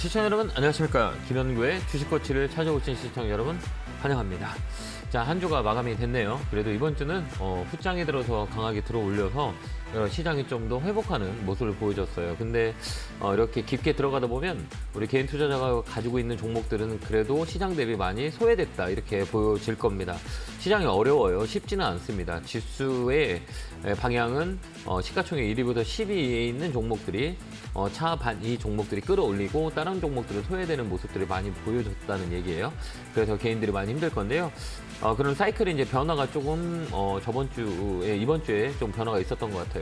시청자 여러분 안녕하십니까. 김현구의 주식코치를 찾아오신 시청자 여러분 환영합니다. 자, 한 주가 마감이 됐네요. 그래도 이번 주는 후장이 들어서 강하게 들어올려서 시장이 좀 더 회복하는 모습을 보여줬어요. 근데 이렇게 깊게 들어가다 보면 우리 개인 투자자가 가지고 있는 종목들은 그래도 시장 대비 많이 소외됐다 이렇게 보여질 겁니다. 시장이 어려워요. 쉽지는 않습니다. 지수의 방향은 시가총액 1위부터 10위에 있는 종목들이 이 종목들이 끌어올리고 다른 종목들은 소외되는 모습들을 많이 보여줬다는 얘기예요. 그래서 개인들이 많이 힘들 건데요. 그런 사이클이 이제 변화가 조금 이번 주에 좀 변화가 있었던 것 같아요.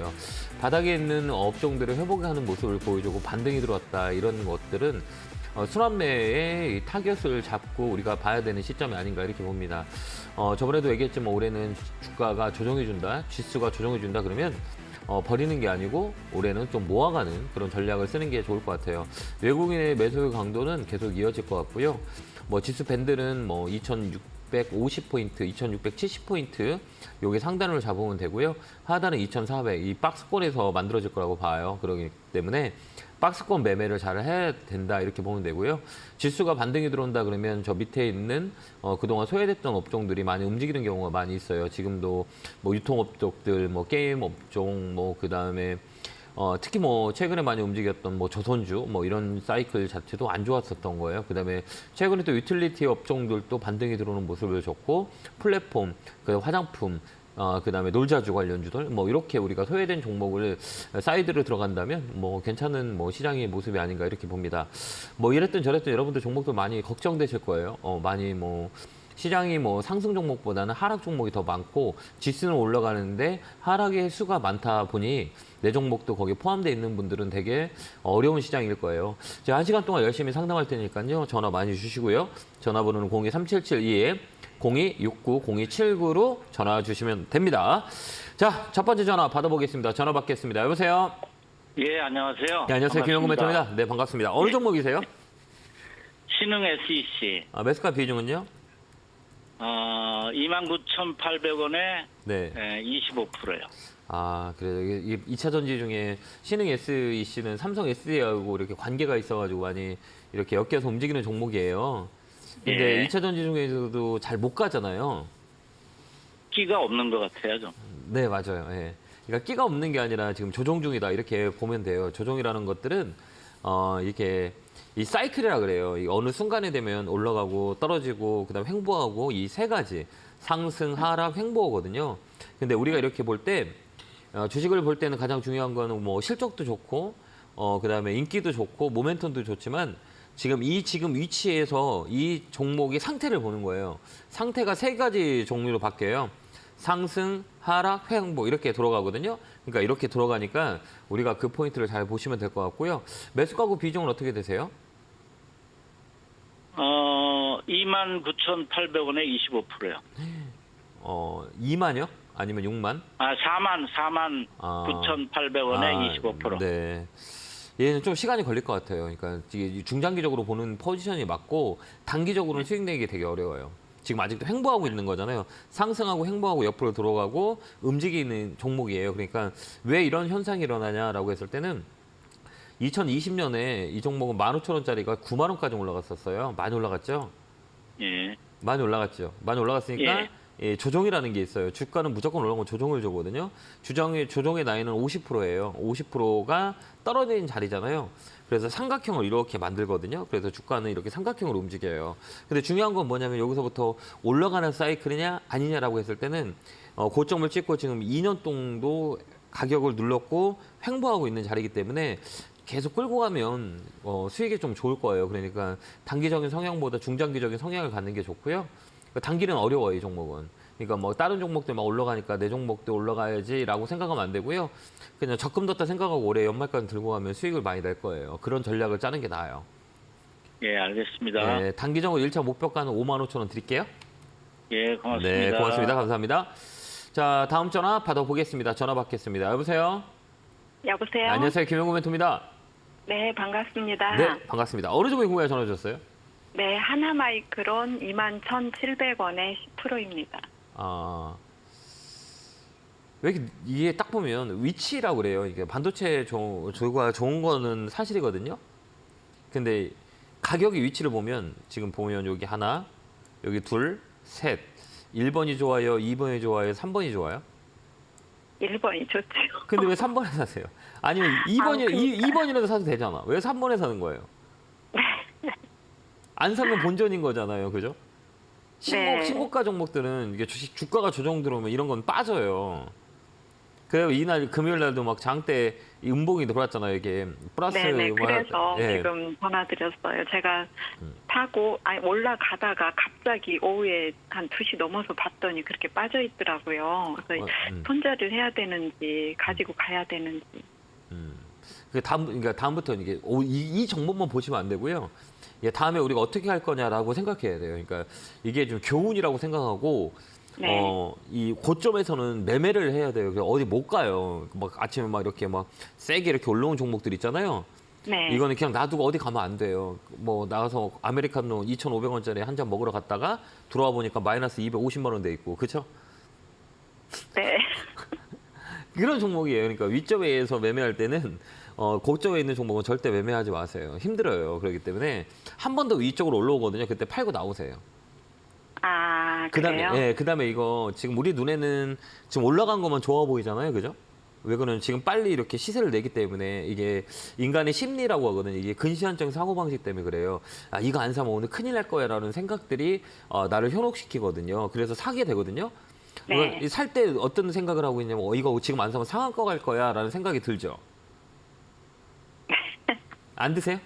바닥에 있는 업종들을 회복하는 모습을 보여주고 반등이 들어왔다 이런 것들은 순환매의 타겟을 잡고 우리가 봐야 되는 시점이 아닌가 이렇게 봅니다. 저번에도 얘기했지만 올해는 주가가 조정해준다, 지수가 조정해준다 그러면 버리는 게 아니고 올해는 좀 모아가는 그런 전략을 쓰는 게 좋을 것 같아요. 외국인의 매수 강도는 계속 이어질 것 같고요. 지수 밴드는 2650포인트, 2670포인트 요게 상단으로 잡으면 되고요. 하단은 2400, 이 박스권에서 만들어질 거라고 봐요. 그렇기 때문에 박스권 매매를 잘 해야 된다 이렇게 보면 되고요. 지수가 반등이 들어온다 그러면 저 밑에 있는 그동안 소외됐던 업종들이 많이 움직이는 경우가 많이 있어요. 지금도 유통업종들, 게임 업종, 그다음에 특히 최근에 많이 움직였던 조선주 이런 사이클 자체도 안 좋았었던 거예요. 그다음에 최근에 또 유틸리티 업종들도 반등이 들어오는 모습을 줬고 플랫폼, 화장품, 그다음에 놀자주 관련주들 이렇게 우리가 소외된 종목을 사이드로 들어간다면 괜찮은 시장의 모습이 아닌가 이렇게 봅니다. 이랬든 저랬든 여러분들 종목도 많이 걱정되실 거예요. 많이 시장이 상승 종목보다는 하락 종목이 더 많고 지수는 올라가는데 하락의 수가 많다 보니 내 종목도 거기에 포함되어 있는 분들은 되게 어려운 시장일 거예요. 제가 1시간 동안 열심히 상담할 테니까요. 전화 많이 주시고요. 전화번호는 02377-2에 0269-0279로 전화 주시면 됩니다. 자, 첫 번째 전화 받아보겠습니다. 전화 받겠습니다. 여보세요? 예, 안녕하세요. 네, 안녕하세요. 김영구 멘토입니다. 네, 반갑습니다. 어느 종목이세요? 신흥 SEC. 매수가 비중은요? 29,800원에 네. 25%요. 그래요. 이게 2차 전지 중에 신흥 SEC는 삼성 SDI하고 이렇게 관계가 있어가지고 많이 이렇게 엮여서 움직이는 종목이에요. 근데 예. 2차 전지 중에서도 잘 못 가잖아요. 끼가 없는 것 같아요, 좀. 네, 맞아요. 예. 그러니까 끼가 없는 게 아니라 지금 조정 중이다 이렇게 보면 돼요. 조정이라는 것들은 이렇게 이 사이클이라 그래요. 이 어느 순간에 되면 올라가고 떨어지고 그다음 횡보하고 이 세 가지 상승, 하락, 횡보거든요. 근데 우리가 이렇게 볼 때 주식을 볼 때는 가장 중요한 거는 실적도 좋고 그다음에 인기도 좋고 모멘텀도 좋지만 지금 위치에서 이 종목의 상태를 보는 거예요. 상태가 세 가지 종류로 바뀌어요. 상승, 하락, 횡보 이렇게 들어가거든요. 그러니까 이렇게 들어가니까 우리가 그 포인트를 잘 보시면 될 것 같고요. 매수 가구 비중은 어떻게 되세요? 29,800원에 25%요. 2만요? 아니면 6만? 49,800원에 25%. 네. 얘는 좀 시간이 걸릴 것 같아요. 그러니까 이게 중장기적으로 보는 포지션이 맞고 단기적으로는 수익 내기 되게 어려워요. 지금 아직도 횡보하고 있는 거잖아요. 상승하고 횡보하고 옆으로 들어가고 움직이는 종목이에요. 그러니까 왜 이런 현상이 일어나냐라고 했을 때는 2020년에 이 종목은 15,000원짜리가 9만 원까지 올라갔었어요. 많이 올라갔죠? 예. 많이 올라갔죠. 많이 올라갔으니까 조정이라는 게 있어요. 주가는 무조건 올라가면 조정을 주거든요. 조정의 나이는 50%예요. 50%가 떨어진 자리잖아요. 그래서 삼각형을 이렇게 만들거든요. 그래서 주가는 이렇게 삼각형으로 움직여요. 근데 중요한 건 뭐냐면 여기서부터 올라가는 사이클이냐 아니냐라고 했을 때는 고점을 찍고 지금 2년 동도 가격을 눌렀고 횡보하고 있는 자리이기 때문에 계속 끌고 가면 수익이 좀 좋을 거예요. 그러니까 단기적인 성향보다 중장기적인 성향을 갖는 게 좋고요. 단기는 어려워요, 이 종목은. 그러니까 다른 종목들 막 올라가니까 내 종목도 올라가야지라고 생각하면 안 되고요. 그냥 적금 뒀다 생각하고 올해 연말까지 들고 가면 수익을 많이 낼 거예요. 그런 전략을 짜는 게 나아요. 예, 알겠습니다. 네, 단기적으로 1차 목표가는 55,000원 드릴게요. 예, 고맙습니다. 네, 고맙습니다. 감사합니다. 자, 다음 전화 받아보겠습니다. 전화 받겠습니다. 여보세요? 여보세요? 네, 안녕하세요. 김영구 멘토입니다. 네, 반갑습니다. 네, 반갑습니다. 어느 종목이 궁금해 전화 주셨어요? 네, 하나마이크론 21,700원에 10%입니다. 왜 이게 딱 보면 위치라고 그래요. 이게 반도체 조가 좋은 거는 사실이거든요. 근데 가격의 위치를 보면 지금 보면 여기 하나, 여기 둘, 셋. 1번이 좋아요, 2번이 좋아요, 3번이 좋아요? 1번이 좋죠. 근데 왜 3번에 사세요? 아니면 2번이라도 사도 되잖아. 왜 3번에 사는 거예요? 안 사면 본전인 거잖아요. 그죠? 네. 신고가 종목들은 이게 주가가 조정 들어오면 이런 건 빠져요. 그래요. 이날 금요일 날도 막 장대 음봉이 들어왔잖아요. 이게 플러스 네네. 그래서 예. 지금 전화드렸어요. 제가 타고 올라가다가 갑자기 오후에 한 2시 넘어서 봤더니 그렇게 빠져 있더라고요. 그래서 손절을 해야 되는지 가지고 가야 되는지. 그러니까 다음부터 이게 이 정보만 보시면 안 되고요. 예, 다음에 우리가 어떻게 할 거냐라고 생각해야 돼요. 그러니까 이게 좀 교훈이라고 생각하고 네. 이 고점에서는 매매를 해야 돼요. 그래서 어디 못 가요. 막 아침에 막 이렇게 막 세게 이렇게 올라온 종목들 있잖아요. 네. 이거는 그냥 놔두고 어디 가면 안 돼요. 뭐 나가서 아메리카노 2,500원짜리 한 잔 먹으러 갔다가 들어와 보니까 마이너스 250만 원 돼 있고, 그렇죠? 네. 그런 종목이에요. 그러니까 위점에서 매매할 때는 고점에 있는 종목은 절대 매매하지 마세요. 힘들어요. 그렇기 때문에 한 번 더 위쪽으로 올라오거든요. 그때 팔고 나오세요. 그래요? 그다음에 이거 지금 우리 눈에는 지금 올라간 것만 좋아 보이잖아요. 그죠? 왜 그러면 지금 빨리 이렇게 시세를 내기 때문에 이게 인간의 심리라고 하거든요. 이게 근시안적인 사고방식 때문에 그래요. 이거 안 사면 오늘 큰일 날 거야 라는 생각들이 나를 현혹시키거든요. 그래서 사게 되거든요. 네. 살 때 어떤 생각을 하고 있냐면 이거 지금 안 사면 상한 거 갈 거야 라는 생각이 들죠. 안 드세요?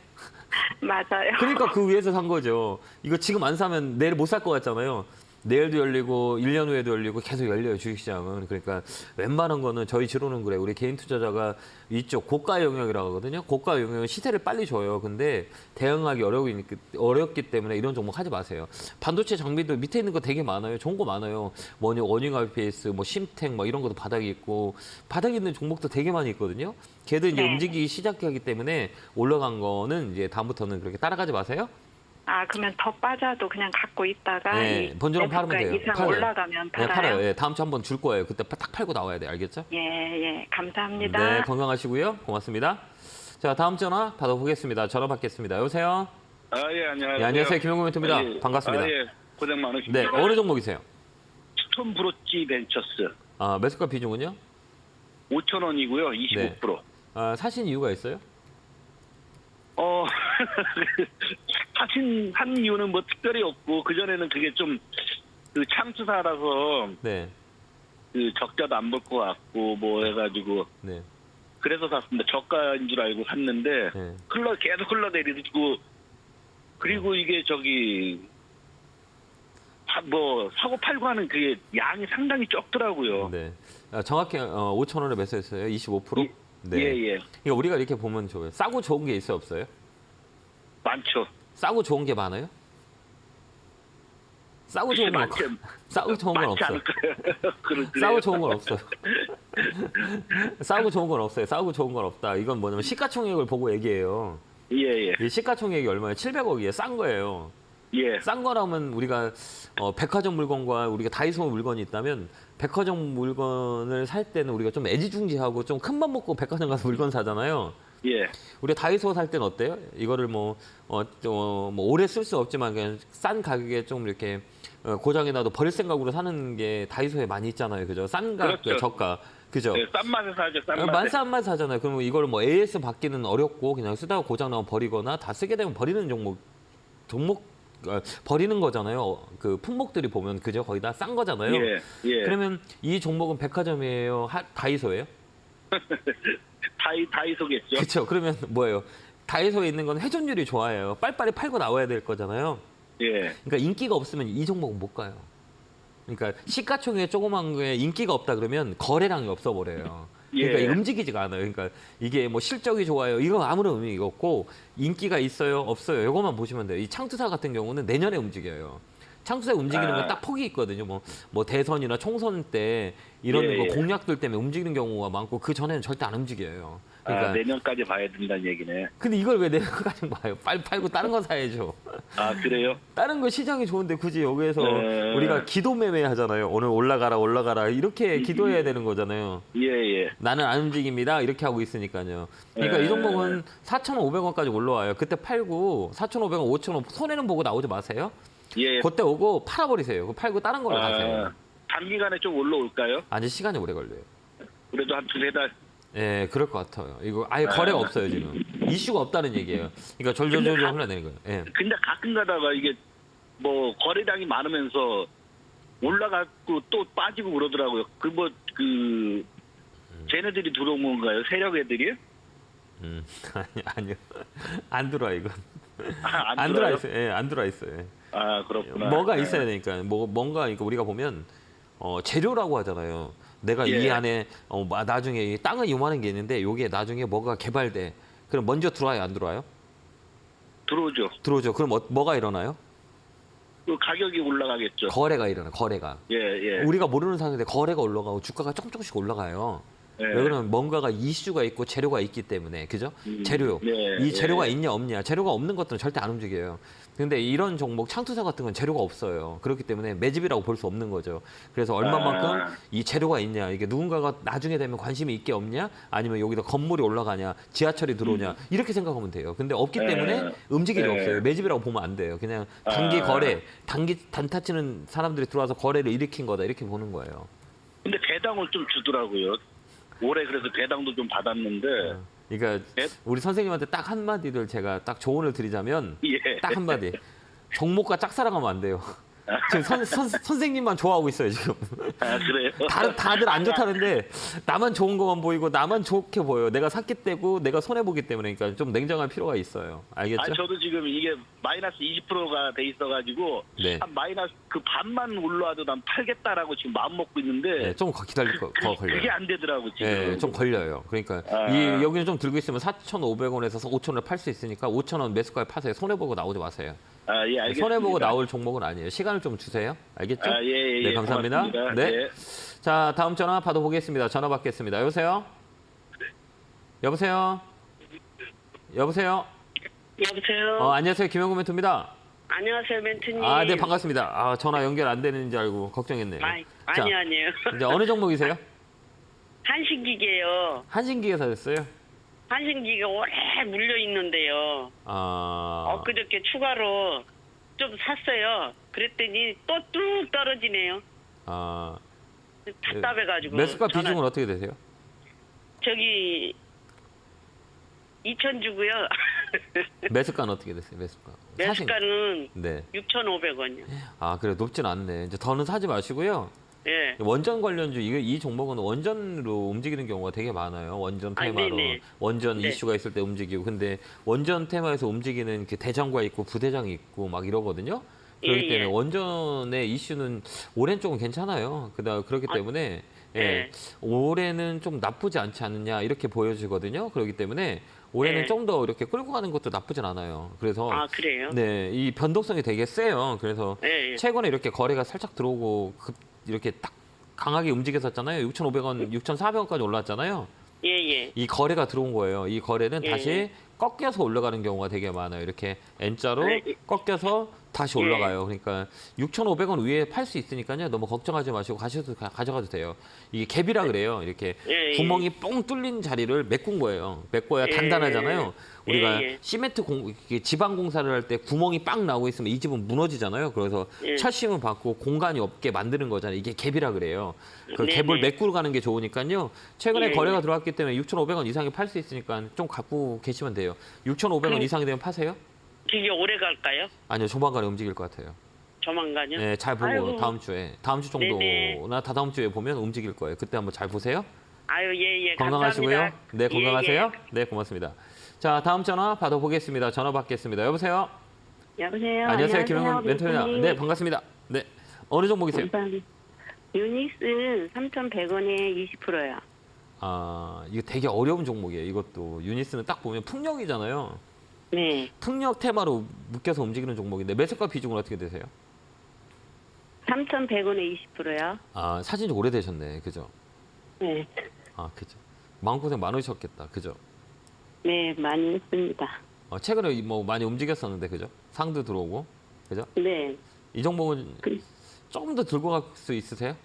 맞아요. 그러니까 그 위에서 산 거죠. 이거 지금 안 사면 내일 못 살 것 같잖아요. 내일도 열리고 1년 후에도 열리고 계속 열려요, 주식시장은. 그러니까 웬만한 거는 저희 지로는 그래요. 우리 개인 투자자가 이쪽 고가 영역이라고 하거든요. 고가 영역은 시세를 빨리 줘요. 근데 대응하기 어렵기 때문에 이런 종목 하지 마세요. 반도체 장비도 밑에 있는 거 되게 많아요. 좋은 거 많아요. 뭐냐, 워닝 RPS, 뭐 심텍, 뭐 이런 것도 바닥에 있고 바닥에 있는 종목도 되게 많이 있거든요. 걔도 이제 네. 움직이기 시작하기 때문에 올라간 거는 이제 다음부터는 그렇게 따라가지 마세요. 그러면 더 빠져도 그냥 갖고 있다가 네, 번지로 팔면 돼요. 이상 팔아요. 올라가면 네, 팔아요? 팔아요. 예, 다음 주 한번 줄 거예요. 그때 딱 팔고 나와야 돼요. 알겠죠? 예, 감사합니다. 네, 건강하시고요. 고맙습니다. 자, 다음 전화 받아보겠습니다. 전화 받겠습니다. 여보세요? 예, 안녕하세요. 네, 안녕하세요. 김영구 멘토입니다. 예. 반갑습니다. 예, 고생 많으십니다. 네, 어느 종목이세요? 스톤브로치 벤처스 매수가 비중은요? 5,000원이고요. 25%. 사신 이유가 있어요? 한 이유는 뭐 특별히 없고 그전에는 그게 좀 그 창투사라서 네. 그 적자도 안 볼 것 같고 뭐 해가지고 네. 그래서 샀습니다. 저가인 줄 알고 샀는데 네. 계속 흘러내리고 그리고 이게 뭐 사고 팔고 하는 그게 양이 상당히 적더라고요. 네. 정확히 5,000원에 매수했어요. 25%? 네. 예. 그러니까 우리가 이렇게 보면 좋아요. 싸고 좋은 게 있어요, 없어요? 많죠. 싸고 좋은 게 많아요? 싸고 좋은 건 없어요. 싸고 좋은 건 많지 없어요. 않을까요? 싸고 좋은 건 없어요. 싸고 좋은 건 없어요. 싸고 좋은 건 없다. 이건 뭐냐면 시가총액을 보고 얘기해요. 예. 이 시가총액이 얼마예요? 700억이에요. 싼 거예요. 예. 싼 거라면 우리가 백화점 물건과 우리가 다이소 물건이 있다면 백화점 물건을 살 때는 우리가 좀 애지중지하고 좀 큰 맘 먹고 백화점 가서 물건 사잖아요. 예. 우리가 다이소 살 때는 어때요? 이거를 뭐 오래 쓸 수 없지만 그냥 싼 가격에 좀 이렇게 고장이 나도 버릴 생각으로 사는 게 다이소에 많이 있잖아요. 그죠? 싼 가격, 그렇죠. 저가. 그죠? 네, 싼 맛에 사죠. 싼 맛에. 싼 맛 사잖아요. 그러면 이걸 뭐 AS 받기는 어렵고 그냥 쓰다가 고장 나면 버리거나 다 쓰게 되면 버리는 종목 버리는 거잖아요. 그 품목들이 보면 그죠? 거의 다 싼 거잖아요. 예. 그러면 이 종목은 백화점이에요? 다이소예요? 다이소겠죠. 그렇죠. 그러면 뭐예요? 다이소에 있는 건 회전율이 좋아요. 빨리빨리 팔고 나와야 될 거잖아요. 예. 그러니까 인기가 없으면 이 종목은 못 가요. 그러니까 시가총액 조그만 거에 인기가 없다 그러면 거래량이 없어 버려요. 그러니까 예. 움직이지가 않아요. 그러니까 이게 뭐 실적이 좋아요. 이건 아무런 의미가 없고 인기가 있어요, 없어요. 이것만 보시면 돼요. 이 창투사 같은 경우는 내년에 움직여요. 창투사 움직이는 건 딱 폭이 있거든요. 뭐 대선이나 총선 때 이런 예. 거 공약들 때문에 움직이는 경우가 많고 그 전에는 절대 안 움직여요. 그러니까 내년까지 봐야 된다는 얘기네. 근데 이걸 왜 내년까지 봐요? 빨리 팔고 다른 거 사야죠. 아, 그래요? 다른 거 시장이 좋은데 굳이 여기에서 네. 우리가 기도 매매 하잖아요. 오늘 올라가라 올라가라 이렇게 기도해야 되는 거잖아요. 예, 예. 나는 안 움직입니다. 이렇게 하고 있으니까요. 그러니까 네. 이 종목은 4,500원까지 올라와요. 그때 팔고 4,500원, 5,000원 손해는 보고 나오지 마세요. 예. 그때 오고 팔아버리세요. 그거 팔고 다른 걸로 가세요. 단기간에 좀 올라올까요? 아니 시간이 오래 걸려요. 그래도 한 두세 달. 예, 그럴 것 같아요. 이거 아예 거래가 없어요 지금. 이슈가 없다는 얘기예요. 그러니까 졸졸졸 흘러내는 거예요. 예. 근데 가끔 가다가 이게 뭐 거래량이 많으면서 올라가고 또 빠지고 그러더라고요. 쟤네들이 들어온 건가요? 세력 애들이? 아니요. 안 들어와 이건. 안 들어와요? 있어요. 예, 안 들어와 있어요. 예. 아, 그렇구나. 뭐가 있어야 되니까 뭔가 그러니까 우리가 보면 재료라고 하잖아요. 내가 예. 이 안에 나중에 이 땅은 요만한 게 있는데 요게 나중에 뭐가 개발돼. 그럼 먼저 들어와요, 안 들어와요? 들어오죠. 들어오죠. 그럼 뭐가 일어나요? 그 가격이 올라가겠죠. 거래가 일어나. 거래가. 예, 예. 우리가 모르는 상황인데 거래가 올라가고 주가가 조금씩 올라가요. 예. 왜 그러면 뭔가가 이슈가 있고 재료가 있기 때문에 그죠? 재료. 예, 이 재료가 예. 있냐 없냐. 재료가 없는 것들은 절대 안 움직여요. 근데 이런 종목 창투사 같은 건 재료가 없어요. 그렇기 때문에 매집이라고 볼 수 없는 거죠. 그래서 얼마만큼 이 재료가 있냐. 이게 누군가가 나중에 되면 관심이 있게 없냐. 아니면 여기다 건물이 올라가냐. 지하철이 들어오냐. 이렇게 생각하면 돼요. 근데 없기 때문에 움직임이 없어요. 매집이라고 보면 안 돼요. 그냥 단기 거래, 단타 치는 사람들이 들어와서 거래를 일으킨 거다. 이렇게 보는 거예요. 근데 배당을 좀 주더라고요. 올해 그래서 배당도 좀 받았는데. 그러니까 네? 우리 선생님한테 딱 한마디를 제가 딱 조언을 드리자면 예. 딱 한마디. 종목과 짝사랑하면 안 돼요. 지금 선생님만 좋아하고 있어요, 지금. 아, 그래요? 다들 안 좋다는데 나만 좋은 것만 보이고 나만 좋게 보여요. 내가 샀기 때문에 내가 손해보기 때문에 그러니까 좀 냉정할 필요가 있어요. 알겠죠? 아, 저도 지금 이게 마이너스 20%가 돼 있어가지고 네. 한 마이너스 그 반만 올라와도 난 팔겠다라고 지금 마음 먹고 있는데 네, 좀 기다릴 거 걸려요. 그게 안 되더라고 지금. 네, 좀 걸려요. 그러니까 여기는 좀 들고 있으면 4,500원에서 5,000원을 팔 수 있으니까 5,000원 매수가에 파세요. 손해보고 나오지 마세요. 아, 예, 알겠습니다. 손해보고 나올 종목은 아니에요. 시간을 좀 주세요. 알겠죠? 아, 예, 예, 네, 감사합니다. 고맙습니다. 네. 예. 자, 다음 전화 받아보겠습니다. 전화 받겠습니다. 여보세요? 여보세요? 여보세요? 여보세요. 안녕하세요. 김영구 멘토입니다. 안녕하세요, 멘트님. 아, 네, 반갑습니다. 전화 연결 안 되는 줄 알고 걱정했네요. 자, 아니요. 이제 어느 종목이세요? 한신기계요. 한신기계 사셨어요? 한신기계 오래 물려 있는데요. 엊그저께 추가로 좀 샀어요. 그랬더니 또 뚝 떨어지네요. 답답해가지고. 매수가 비중은 어떻게 되세요? 저기 2천 주고요. 매수가는 어떻게 되세요? 매수가는 네. 6,500원이요. 그래 높진 않네. 이제 더는 사지 마시고요. 예. 원전 관련주 이 종목은 원전으로 움직이는 경우가 되게 많아요. 원전 테마로 네네. 원전 네. 이슈가 있을 때 움직이고 근데 원전 테마에서 움직이는 그 대장과 있고 부대장이 있고 막 이러거든요. 그렇기 예, 때문에 예. 원전의 이슈는 올해는 조금 괜찮아요. 그렇기 때문에 네. 올해는 좀 나쁘지 않지 않느냐 이렇게 보여지거든요. 그렇기 때문에 올해는 네. 좀 더 이렇게 끌고 가는 것도 나쁘진 않아요. 그래서 그래요? 네, 이 변동성이 되게 세요. 그래서 예. 최근에 이렇게 거래가 살짝 들어오고 이렇게 딱 강하게 움직였었잖아요. 6,500원, 6,400원까지 올랐잖아요. 예. 이 거래가 들어온 거예요. 이 거래는 예. 다시 꺾여서 올라가는 경우가 되게 많아요. 이렇게 N자로 네. 꺾여서 다시 예. 올라가요. 그러니까 6,500원 위에 팔 수 있으니까요. 너무 걱정하지 마시고 가져가도 돼요. 이게 갭이라 그래요. 이렇게 예. 구멍이 뻥 뚫린 자리를 메꾼 거예요. 메꿔야 예. 단단하잖아요. 우리가 예. 시멘트 지방 공사를 할 때 구멍이 빵 나오고 있으면 이 집은 무너지잖아요. 그래서 예. 철심을 받고 공간이 없게 만드는 거잖아요. 이게 갭이라 그래요. 그 네, 갭을 네. 메꾸러 가는 게 좋으니까요. 최근에 예. 거래가 들어왔기 때문에 6,500원 이상에 팔 수 있으니까 좀 갖고 계시면 돼요. 6,500원 이상이 되면 파세요? 되게 오래 갈까요? 아니요. 조만간에 움직일 것 같아요. 조만간요? 네, 잘 보고 아이고. 다음 주에 정도나 네네. 다다음 주에 보면 움직일 거예요. 그때 한번 잘 보세요. 예. 건강하시고요. 감사합니다. 네, 건강하세요. 예. 네, 고맙습니다. 자, 다음 전화 받아보겠습니다. 전화 받겠습니다. 여보세요? 여보세요. 안녕하세요. 김영훈 멘토입니다. 멘토님. 네, 반갑습니다. 네. 어느 종목이세요? 감사합니다. 유닉스 3,100원에 20%요. 이거 되게 어려운 종목이에요. 이것도 유니스는 딱 보면 풍력이잖아요. 네. 풍력 테마로 묶여서 움직이는 종목인데 매수가 비중은 어떻게 되세요? 3,100원에 20%요. 사진 좀 오래되셨네. 그죠? 네. 그죠. 마음고생 많으셨겠다. 그죠? 네, 많이 했습니다. 최근에 뭐 많이 움직였었는데 그죠? 상도 들어오고 그죠? 네. 이 종목은 조금 더 들고 갈 수 있으세요?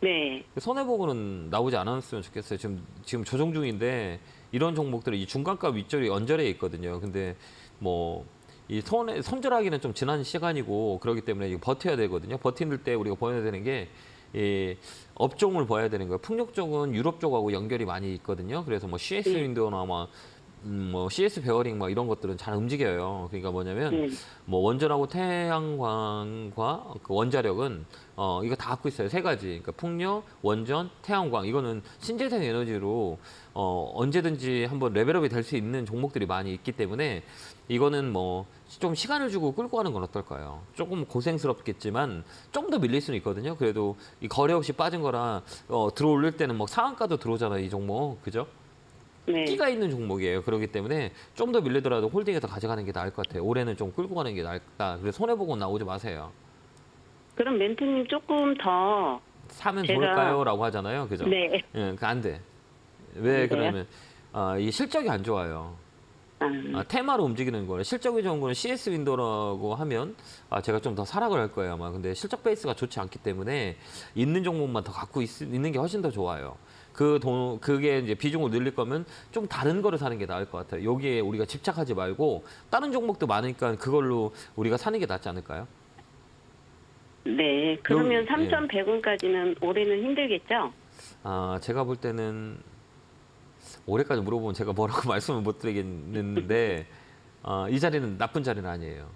네. 손해보고는 나오지 않았으면 좋겠어요. 지금 조정 중인데 이런 종목들이 이 중간가 윗줄이 언저리에 있거든요. 근데 뭐 이 손절하기는 좀 지난 시간이고 그렇기 때문에 이거 버텨야 되거든요. 버티는 때 우리가 보여야 되는 게 이 업종을 봐야 되는 거예요. 풍력 쪽은 유럽 쪽하고 연결이 많이 있거든요. 그래서 뭐 CS 윈도우나 뭐 CS 베어링 막 이런 것들은 잘 움직여요. 그러니까 뭐냐면 뭐 원전하고 태양광과 그 원자력은 이거 다 갖고 있어요. 세 가지. 그러니까 풍력, 원전, 태양광 이거는 신재생 에너지로 언제든지 한번 레벨업이 될 수 있는 종목들이 많이 있기 때문에 이거는 뭐 좀 시간을 주고 끌고 가는 건 어떨까요? 조금 고생스럽겠지만 좀 더 밀릴 수는 있거든요. 그래도 이 거래 없이 빠진 거라 들어올릴 때는 뭐 상한가도 들어오잖아요. 이 종목. 그죠? 네. 끼가 있는 종목이에요. 그렇기 때문에 좀 더 밀리더라도 홀딩해서 가져가는 게 나을 것 같아요. 올해는 좀 끌고 가는 게 나을까. 그래서 손해보고 나오지 마세요. 그럼 멘토님 조금 더. 사면 제가- 좋을까요? 라고 하잖아요. 그죠? 네. 예, 그러니까 안 돼. 왜 안 돼요? 그러면 이 실적이 안 좋아요. 테마로 움직이는 거예요. 실적이 좋은 거는 CS 윈도우라고 하면 제가 좀 더 사락을 할 거예요. 아마. 근데 실적 베이스가 좋지 않기 때문에 있는 종목만 더 갖고 있는 게 훨씬 더 좋아요. 그게 이제 비중을 늘릴 거면 좀 다른 거를 사는 게 나을 것 같아요. 여기에 우리가 집착하지 말고 다른 종목도 많으니까 그걸로 우리가 사는 게 낫지 않을까요? 네. 그러면 예. 3,100원까지는 올해는 힘들겠죠? 제가 볼 때는 올해까지 물어보면 제가 뭐라고 말씀을 못 드리겠는데 이 자리는 나쁜 자리는 아니에요.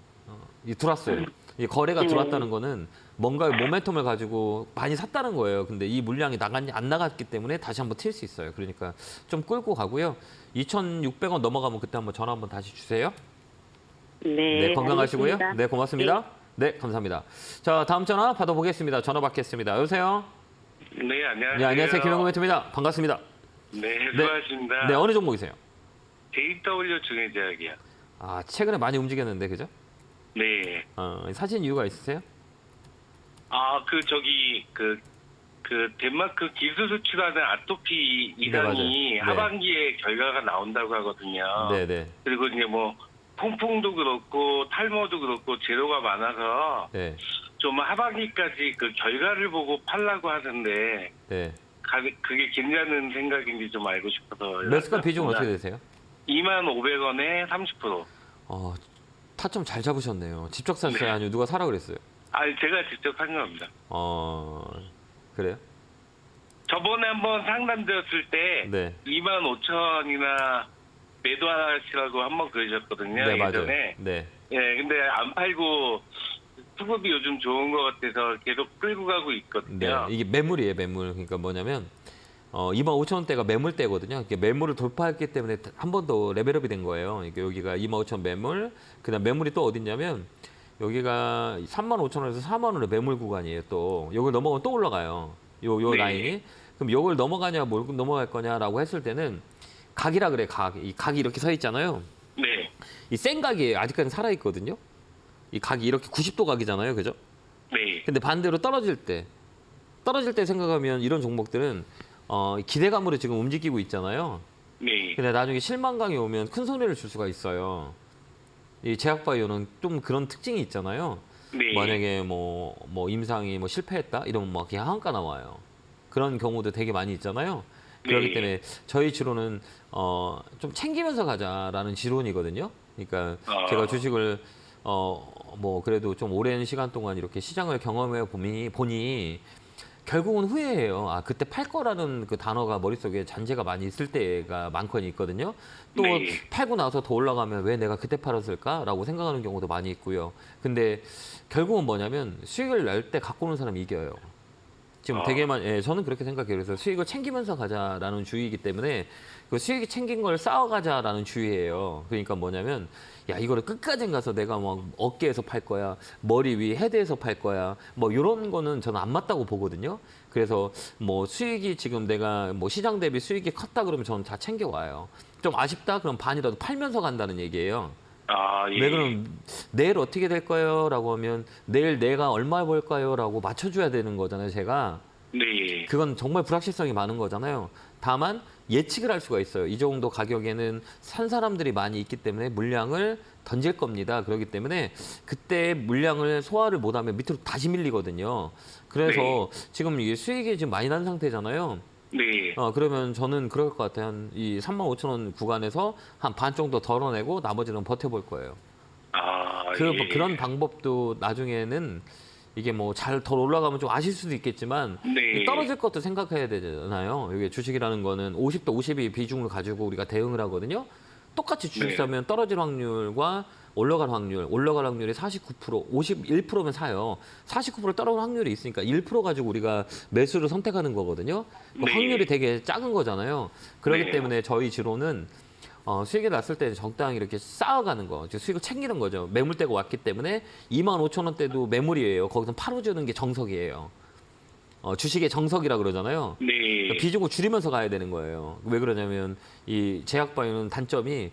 이 들어왔어요. 이 거래가 들어왔다는 거는 뭔가 모멘텀을 가지고 많이 샀다는 거예요. 근데 이 물량이 안 나갔기 때문에 다시 한번 튈 수 있어요. 그러니까 좀 끌고 가고요. 2,600원 넘어가면 그때 한번 전화 한번 다시 주세요. 네. 건강하시고요. 알겠습니다. 네, 고맙습니다. 네, 감사합니다. 자, 다음 전화 받아보겠습니다. 전화 받겠습니다. 여보세요? 네, 안녕하세요. 네, 안녕하세요. 김영구멘트입니다. 반갑습니다. 네, 수고하십니다. 네, 어느 종목이세요? JW 중해제약이요. 최근에 많이 움직였는데, 그죠? 네. 사신 이유가 있으세요? 그 덴마크 기술 수출하는 아토피 이상이 네, 맞아요. 네. 하반기에 결과가 나온다고 하거든요. 네네. 그리고 이제 뭐 통풍도 그렇고 탈모도 그렇고 재료가 많아서 네. 좀 하반기까지 그 결과를 보고 팔라고 하는데 네. 그게 괜찮은 생각인지 좀 알고 싶어서. 매수가 비중은 어떻게 되세요? 25,000원에 30%. 타점 잘 잡으셨네요. 직접 샀어요? 아니면 누가 사라 그랬어요? 아니, 제가 직접 산 겁니다. 그래요? 저번에 한번 상담드렸을 때 네. 25,000원이나 매도하시라고 한번 그러셨거든요. 네, 맞아요. 예전에. 네. 예, 근데 안 팔고 수급이 요즘 좋은 것 같아서 계속 끌고 가고 네. 있거든요. 이게 매물이에요, 매물. 그러니까 뭐냐면, 25,000원대가 매물대거든요. 이게 매물을 돌파했기 때문에 한 번 더 레벨업이 된 거예요. 그러니까 여기가 25,000원 매물, 그 다음 매물이 또 어딨냐면, 여기가 35,000원에서 4만 원의 매물 구간이에요, 또. 요걸 넘어가면 또 올라가요. 요 네. 라인이. 그럼 요걸 넘어가냐, 뭘 넘어갈 거냐라고 했을 때는, 각이라 그래, 각. 이 각이 이렇게 서 있잖아요. 네. 이 센 각이 아직까지 살아있거든요. 이 각이 이렇게 90도 각이잖아요, 그죠? 네. 근데 반대로 떨어질 때 생각하면 이런 종목들은 기대감으로 지금 움직이고 있잖아요. 네. 근데 나중에 실망감이 오면 큰 손해를 줄 수가 있어요. 이 제약바이오는 좀 그런 특징이 있잖아요. 네. 만약에 뭐 임상이 뭐 실패했다 이러면 막 그냥 하한가 나와요. 그런 경우도 되게 많이 있잖아요. 그렇기 네. 때문에 저희 지론은 좀 챙기면서 가자라는 지론이거든요. 그러니까 제가 주식을 뭐 그래도 좀 오랜 시간 동안 이렇게 시장을 경험해 보니 결국은 후회해요. 그때 팔 거라는 그 단어가 머릿속에 잔재가 많이 있을 때가 많거니 있거든요. 또 네. 팔고 나서 더 올라가면 왜 내가 그때 팔았을까라고 생각하는 경우도 많이 있고요. 근데 결국은 뭐냐면 수익을 낼 때 갖고 오는 사람이 이겨요. 지금 저는 그렇게 생각해요. 그래서 수익을 챙기면서 가자라는 주의이기 때문에 그 수익이 챙긴 걸 쌓아가자라는 주의예요. 그러니까 뭐냐면 야 이거를 끝까지 가서 내가 막 어깨에서 팔 거야, 머리 위 헤드에서 팔 거야, 뭐 이런 거는 저는 안 맞다고 보거든요. 그래서 뭐 수익이 지금 내가 뭐 시장 대비 수익이 컸다 그러면 저는 다 챙겨와요. 좀 아쉽다 그럼 반이라도 팔면서 간다는 얘기예요. 예. 네, 그럼 내일 어떻게 될 거예요? 라고 하면 내일 내가 얼마 벌까요? 라고 맞춰줘야 되는 거잖아요, 제가. 네. 그건 정말 불확실성이 많은 거잖아요. 다만 예측을 할 수가 있어요. 이 정도 가격에는 산 사람들이 많이 있기 때문에 물량을 던질 겁니다. 그렇기 때문에 그때 물량을 소화를 못하면 밑으로 다시 밀리거든요. 그래서 네. 지금 이게 수익이 지금 많이 난 상태잖아요. 네. 그러면 저는 그럴 것 같아요. 이 35,000원 구간에서 한 반 정도 덜어내고 나머지는 버텨볼 거예요. 예. 그런 방법도 나중에는 이게 뭐 잘 덜 올라가면 좀 아실 수도 있겠지만 네. 이 떨어질 것도 생각해야 되잖아요. 이게 주식이라는 거는 50대 50의 비중을 가지고 우리가 대응을 하거든요. 똑같이 주식 네. 사면 떨어질 확률과 올라갈 확률이 49%, 51%면 사요. 49% 떨어질 확률이 있으니까 1% 가지고 우리가 매수를 선택하는 거거든요. 그 네. 확률이 되게 작은 거잖아요. 그렇기 네. 때문에 저희 지로는 수익이 났을 때 적당히 이렇게 쌓아가는 거, 수익을 챙기는 거죠. 매물대가 왔기 때문에 25,000원대도 매물이에요. 거기서 팔아주는 게 정석이에요. 주식의 정석이라 그러잖아요. 네. 그러니까 비중을 줄이면서 가야 되는 거예요. 왜 그러냐면 이 제약바이오는 단점이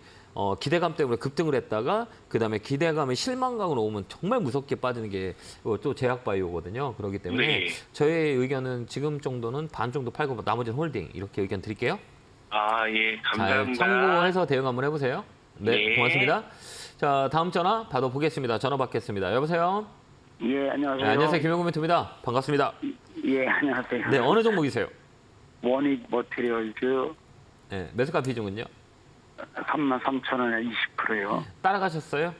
기대감 때문에 급등을 했다가 그다음에 기대감에 실망감으로 오면 정말 무섭게 빠지는 게 또 제약바이오거든요. 그렇기 때문에 네. 저의 의견은 지금 정도는 반 정도 팔고 나머지는 홀딩 이렇게 의견 드릴게요. 예. 잘 감사합니다. 참고해서 대응 한번 해보세요. 네, 네. 고맙습니다. 자, 다음 전화 받아보겠습니다. 전화 받겠습니다. 여보세요? 예, 안녕하세요. 네, 안녕하세요. 김영구 멘토입니다. 반갑습니다. 예, 안녕하세요. 네, 어느 종목이세요? 원익 머티리얼즈 네, 매수가 비중은요? 33,000원에 20%요. 따라가셨어요?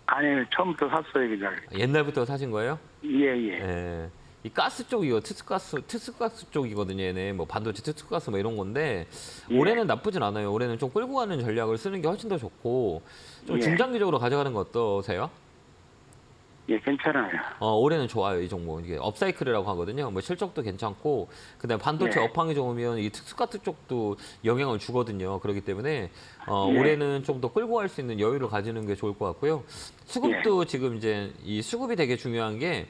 아니, 처음부터 샀어요, 그냥. 옛날부터 사신 거예요? 예, 예. 예. 이 가스 쪽이요, 특수가스 쪽이거든요. 얘네 뭐 반도체 특수가스 뭐 이런 건데 예. 올해는 나쁘진 않아요. 올해는 좀 끌고 가는 전략을 쓰는 게 훨씬 더 좋고 좀 예. 중장기적으로 가져가는 거 어떠세요? 예, 괜찮아요. 올해는 좋아요, 이 종목. 이게 업사이클이라고 하거든요. 뭐 실적도 괜찮고, 그다음에 반도체 네. 업황이 좋으면 이 특수가스 쪽도 영향을 주거든요. 그렇기 때문에 네. 올해는 좀 더 끌고 갈 수 있는 여유를 가지는 게 좋을 것 같고요. 수급도 네. 지금 이제 이 수급이 되게 중요한 게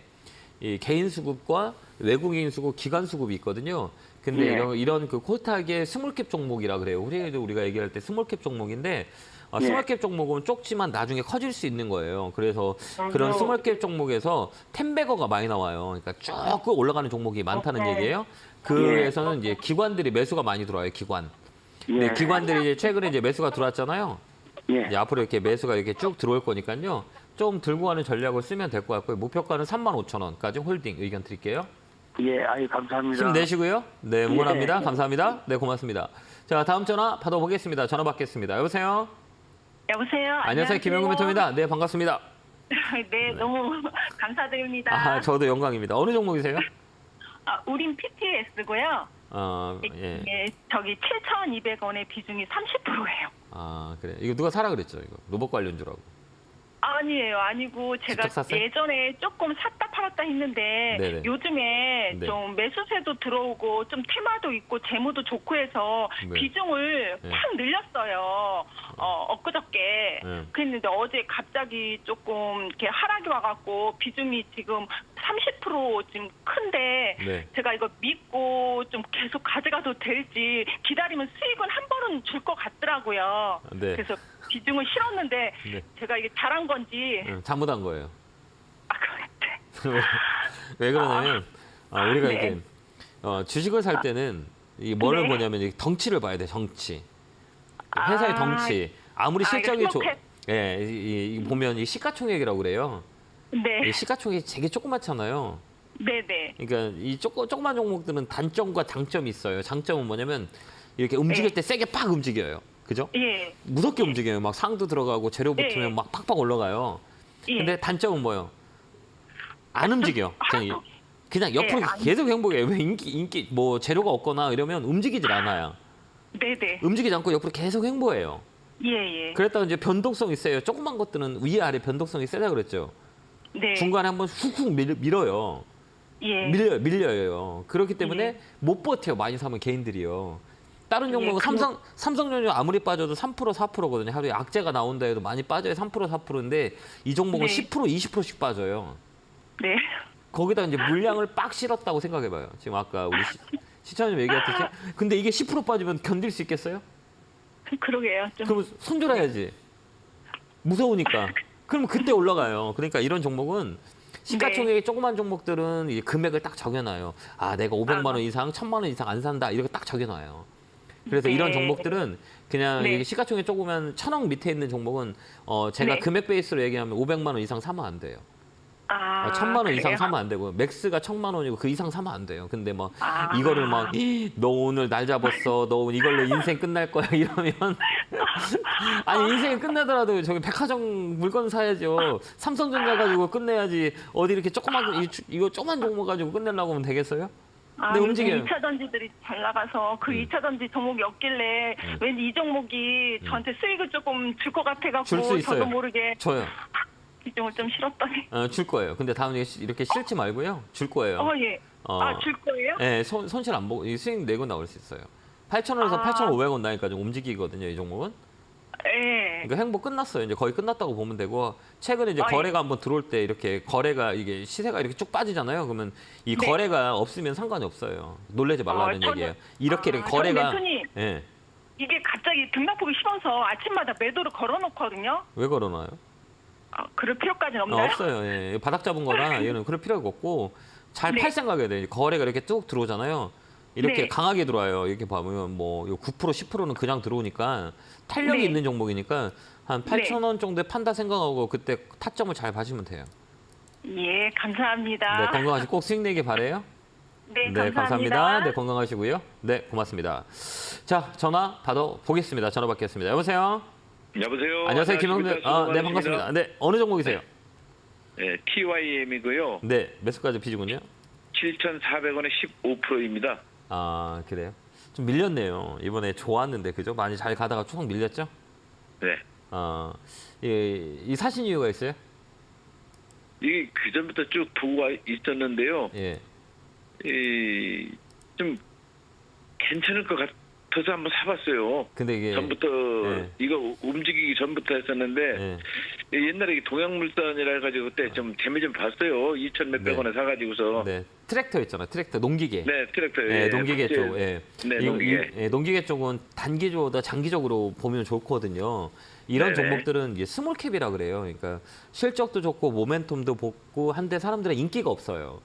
이 개인 수급과 외국인 수급, 기관 수급이 있거든요. 근데 네. 이런 그 코스닥의 스몰캡 종목이라 그래요. 우리가 얘기할 때 스몰캡 종목인데 네. 스몰캡 종목은 적지만 나중에 커질 수 있는 거예요. 그래서 그런 스몰캡 종목에서 텐베거가 많이 나와요. 그러니까 쭉 올라가는 종목이 많다는 얘기예요. 그에서는 이제 기관들이 매수가 많이 들어와요. 기관. 근데 예. 기관들이 이제 최근에 이제 매수가 들어왔잖아요. 예. 이제 앞으로 이렇게 매수가 이렇게 쭉 들어올 거니까요. 좀 들고 가는 전략을 쓰면 될 것 같고요. 목표가는 35,000원까지 홀딩 의견 드릴게요. 예, 아유, 감사합니다. 힘내시고요. 네, 응원합니다. 예. 감사합니다. 네, 고맙습니다. 자, 다음 전화 받아보겠습니다. 전화 받겠습니다. 여보세요? 여보세요. 안녕하세요. 김영구 멘토입니다. 네, 반갑습니다. 네, 너무 감사드립니다. 저도 영광입니다. 어느 종목이세요? 우린 PTS고요. 예. 예, 저기 7,200원의 비중이 30%예요. 그래. 이거 누가 사라 그랬죠, 이거. 로봇 관련주라고. 아니에요. 아니고 제가 직접 샀어요? 예전에 조금 샀다 팔았다 했는데 네네. 요즘에 네. 좀 매수세도 들어오고 좀 테마도 있고 재무도 좋고 해서 네. 비중을 네. 팍 늘렸어요. 엊그저께. 네. 그랬는데 어제 갑자기 조금 이렇게 하락이 와갖고 비중이 지금 30% 지금 큰데 네. 제가 이거 믿고 좀 계속 가져가도 될지 기다리면 수익은 한 번은 줄 것 같더라고요. 네. 그래서 비중을 실었는데 네. 제가 이게 잘한 건지 잘못한 거예요. 그랬대. 왜 그러냐면 우리가 네. 이제 주식을 살 때는 이 뭐를 네. 보냐면 이 덩치를 봐야 돼. 덩치. 회사의 덩치. 아무리 실적이 이거 보면 이 시가총액이라고 그래요. 네, 이 시가총액이 되게 조그맣잖아요. 네네. 그러니까 이 조그만 종목들은 단점과 장점이 있어요. 장점은 뭐냐면 이렇게 움직일 네. 때 세게 팍 움직여요. 그죠? 예, 무섭게 움직여요. 막 상도 들어가고 재료 붙으면 예. 막 팍팍 올라가요. 예. 근데 단점은 뭐예요? 안 움직여. 그냥 옆으로 예, 안- 계속 행복해요. 왜 인기 뭐 재료가 없거나 이러면 움직이질 않아요. 네네. 움직이지 않고 옆으로 계속 행보해요. 예. 그랬다가 이제 변동성이 세요. 조그만 것들은 위아래 변동성이 세다 그랬죠. 네. 중간에 한번 훅훅 밀어요. 예. 밀려요. 그렇기 때문에 못 버텨요. 많이 사면 개인들이요. 다른 예, 종목은 삼성전자 아무리 빠져도 3% 4%거든요. 하루에 악재가 나온다 해도 많이 빠져요. 3% 4%인데 이 종목은 네. 10% 20%씩 빠져요. 네. 거기다 이제 물량을 빡 실었다고 생각해봐요. 지금 아까 우리 시청자님 얘기했듯이. 근데 이게 10% 빠지면 견딜 수 있겠어요? 그러게요. 좀. 그럼 손절해야지. 무서우니까. 그럼 그때 올라가요. 그러니까 이런 종목은 시가총액이 조그만 종목들은 이 금액을 딱 정해놔요. 내가 500만 원 이상, 1000만 원 이상 안 산다. 이렇게 딱 정해놔요. 그래서 네. 이런 종목들은 그냥 네. 이게 시가총액 조그면 1,000억 밑에 있는 종목은 제가 네. 금액 베이스로 얘기하면 500만 원 이상 사면 안 돼요. 아, 1,000만 원 이상 그래요? 사면 안 되고 맥스가 1,000만 원이고 그 이상 사면 안 돼요. 근데 뭐 아. 이거를 막 너 오늘 날 잡았어. 너 이걸로 인생 끝날 거야 이러면 아니 인생이 끝나더라도 저기 백화점 물건 사야죠. 삼성전자 가지고 끝내야지. 어디 이렇게 조그만 이거 조그만 종목 가지고 끝내려고 하면 되겠어요? 아, 네, 요즘 움직여요. 2차 전지들이 잘 나가서 그 2차 전지 종목이 없길래 왠지 이 종목이 저한테 수익을 조금 줄 것 같아갖고 줄 수 있어요. 저도 모르게 저요. 비중을 좀 실었더니 줄 거예요. 근데 다음에 이렇게 싫지 말고요. 줄 거예요. 예. 아, 줄 거예요? 네, 손실 안 보고 이 수익 내고 나올 수 있어요. 8,000원에서 아. 8,500원 나니까 좀 움직이거든요, 이 종목은. 예. 그러니까 행보 끝났어요. 이제 거의 끝났다고 보면 되고 최근에 이제 아, 거래가 한번 들어올 때 이렇게 거래가 이게 시세가 이렇게 쭉 빠지잖아요. 그러면 이 네. 거래가 없으면 상관이 없어요. 놀라지 말라는 저는- 얘기예요. 이렇게 저는 거래가 멘토님, 예. 이게 갑자기 등락폭이 심어서 아침마다 매도를 걸어놓거든요. 왜 걸어놔요? 그럴 필요까지는 없나요? 없어요. 예. 바닥 잡은 거라 얘는 그럴 필요가 없고 잘 네. 팔 생각해야 돼요. 거래가 이렇게 쭉 들어오잖아요. 이렇게 네. 강하게 들어와요. 이렇게 보면 뭐 9% 10%는 그냥 들어오니까 탄력이 네. 있는 종목이니까 한 8,000원 정도에 판다 생각하고 그때 타점을 잘 봐주면 돼요. 예, 감사합니다. 네, 건강하시고 꼭 수익 내기 바래요. 네, 네, 감사합니다. 감사합니다. 네, 건강하시고요. 네, 고맙습니다. 자, 전화 받아 보겠습니다. 전화 받겠습니다. 여보세요. 여보세요. 안녕하세요, 김영대. 네, 반갑습니다. 네, 어느 종목이세요? 네, TYM이고요. 네, 매수까지 피지군요. 7,400원에 15%입니다. 아, 그래요? 좀 밀렸네요. 이번에 좋았는데, 그죠? 많이 잘 가다가 쭉 밀렸죠? 네. 이 사신 이유가 있어요? 이게 그 전부터 쭉 보고 있었는데요. 예. 좀 괜찮을 것 같아서 한번 사봤어요. 근데 이게 전부터 예. 이거 움직이기 전부터 했었는데 예. 옛날에 이게 동양물산이라 해가지고 그때 좀 재미 좀 봤어요. 2천 몇백 네. 원에 사가지고서. 네, 트랙터 있잖아요. 트랙터 농기계. 네, 트랙터. 네, 예, 농기계 예. 쪽. 예. 네, 농기계. 농기계 쪽은 단기적보다 장기적으로 보면 좋거든요. 이런 네네. 종목들은 이게 스몰캡이라 그래요. 그러니까 실적도 좋고 모멘텀도 좋고 한데 사람들의 인기가 없어요.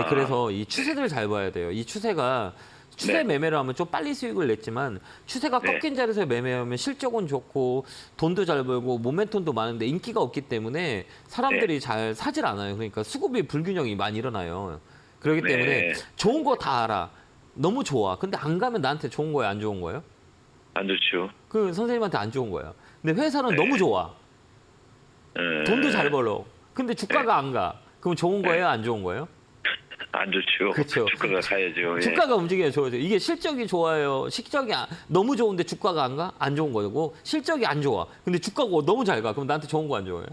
그래서 이 추세들 잘 봐야 돼요. 이 추세가 추세 네. 매매를 하면 좀 빨리 수익을 냈지만 추세가 네. 꺾인 자리에서 매매하면 실적은 좋고 돈도 잘 벌고 모멘텀도 많은데 인기가 없기 때문에 사람들이 네. 잘 사질 않아요. 그러니까 수급이 불균형이 많이 일어나요. 그렇기 네. 때문에 좋은 거 다 알아. 너무 좋아. 근데 안 가면 나한테 좋은 거예요, 안 좋은 거예요? 안 좋죠. 그 선생님한테 안 좋은 거예요. 근데 회사는 네. 너무 좋아. 돈도 잘 벌어. 근데 주가가 안 가. 그럼 좋은 거예요, 안 좋은 거예요? 안 좋죠. 그쵸. 주가가 가야죠. 예. 주가가 움직여야 좋아져. 이게 실적이 좋아요. 실적이 너무 좋은데 주가가 안 가? 안 좋은 거고 실적이 안 좋아. 근데 주가가 너무 잘 가. 그럼 나한테 좋은 거 안 좋아요?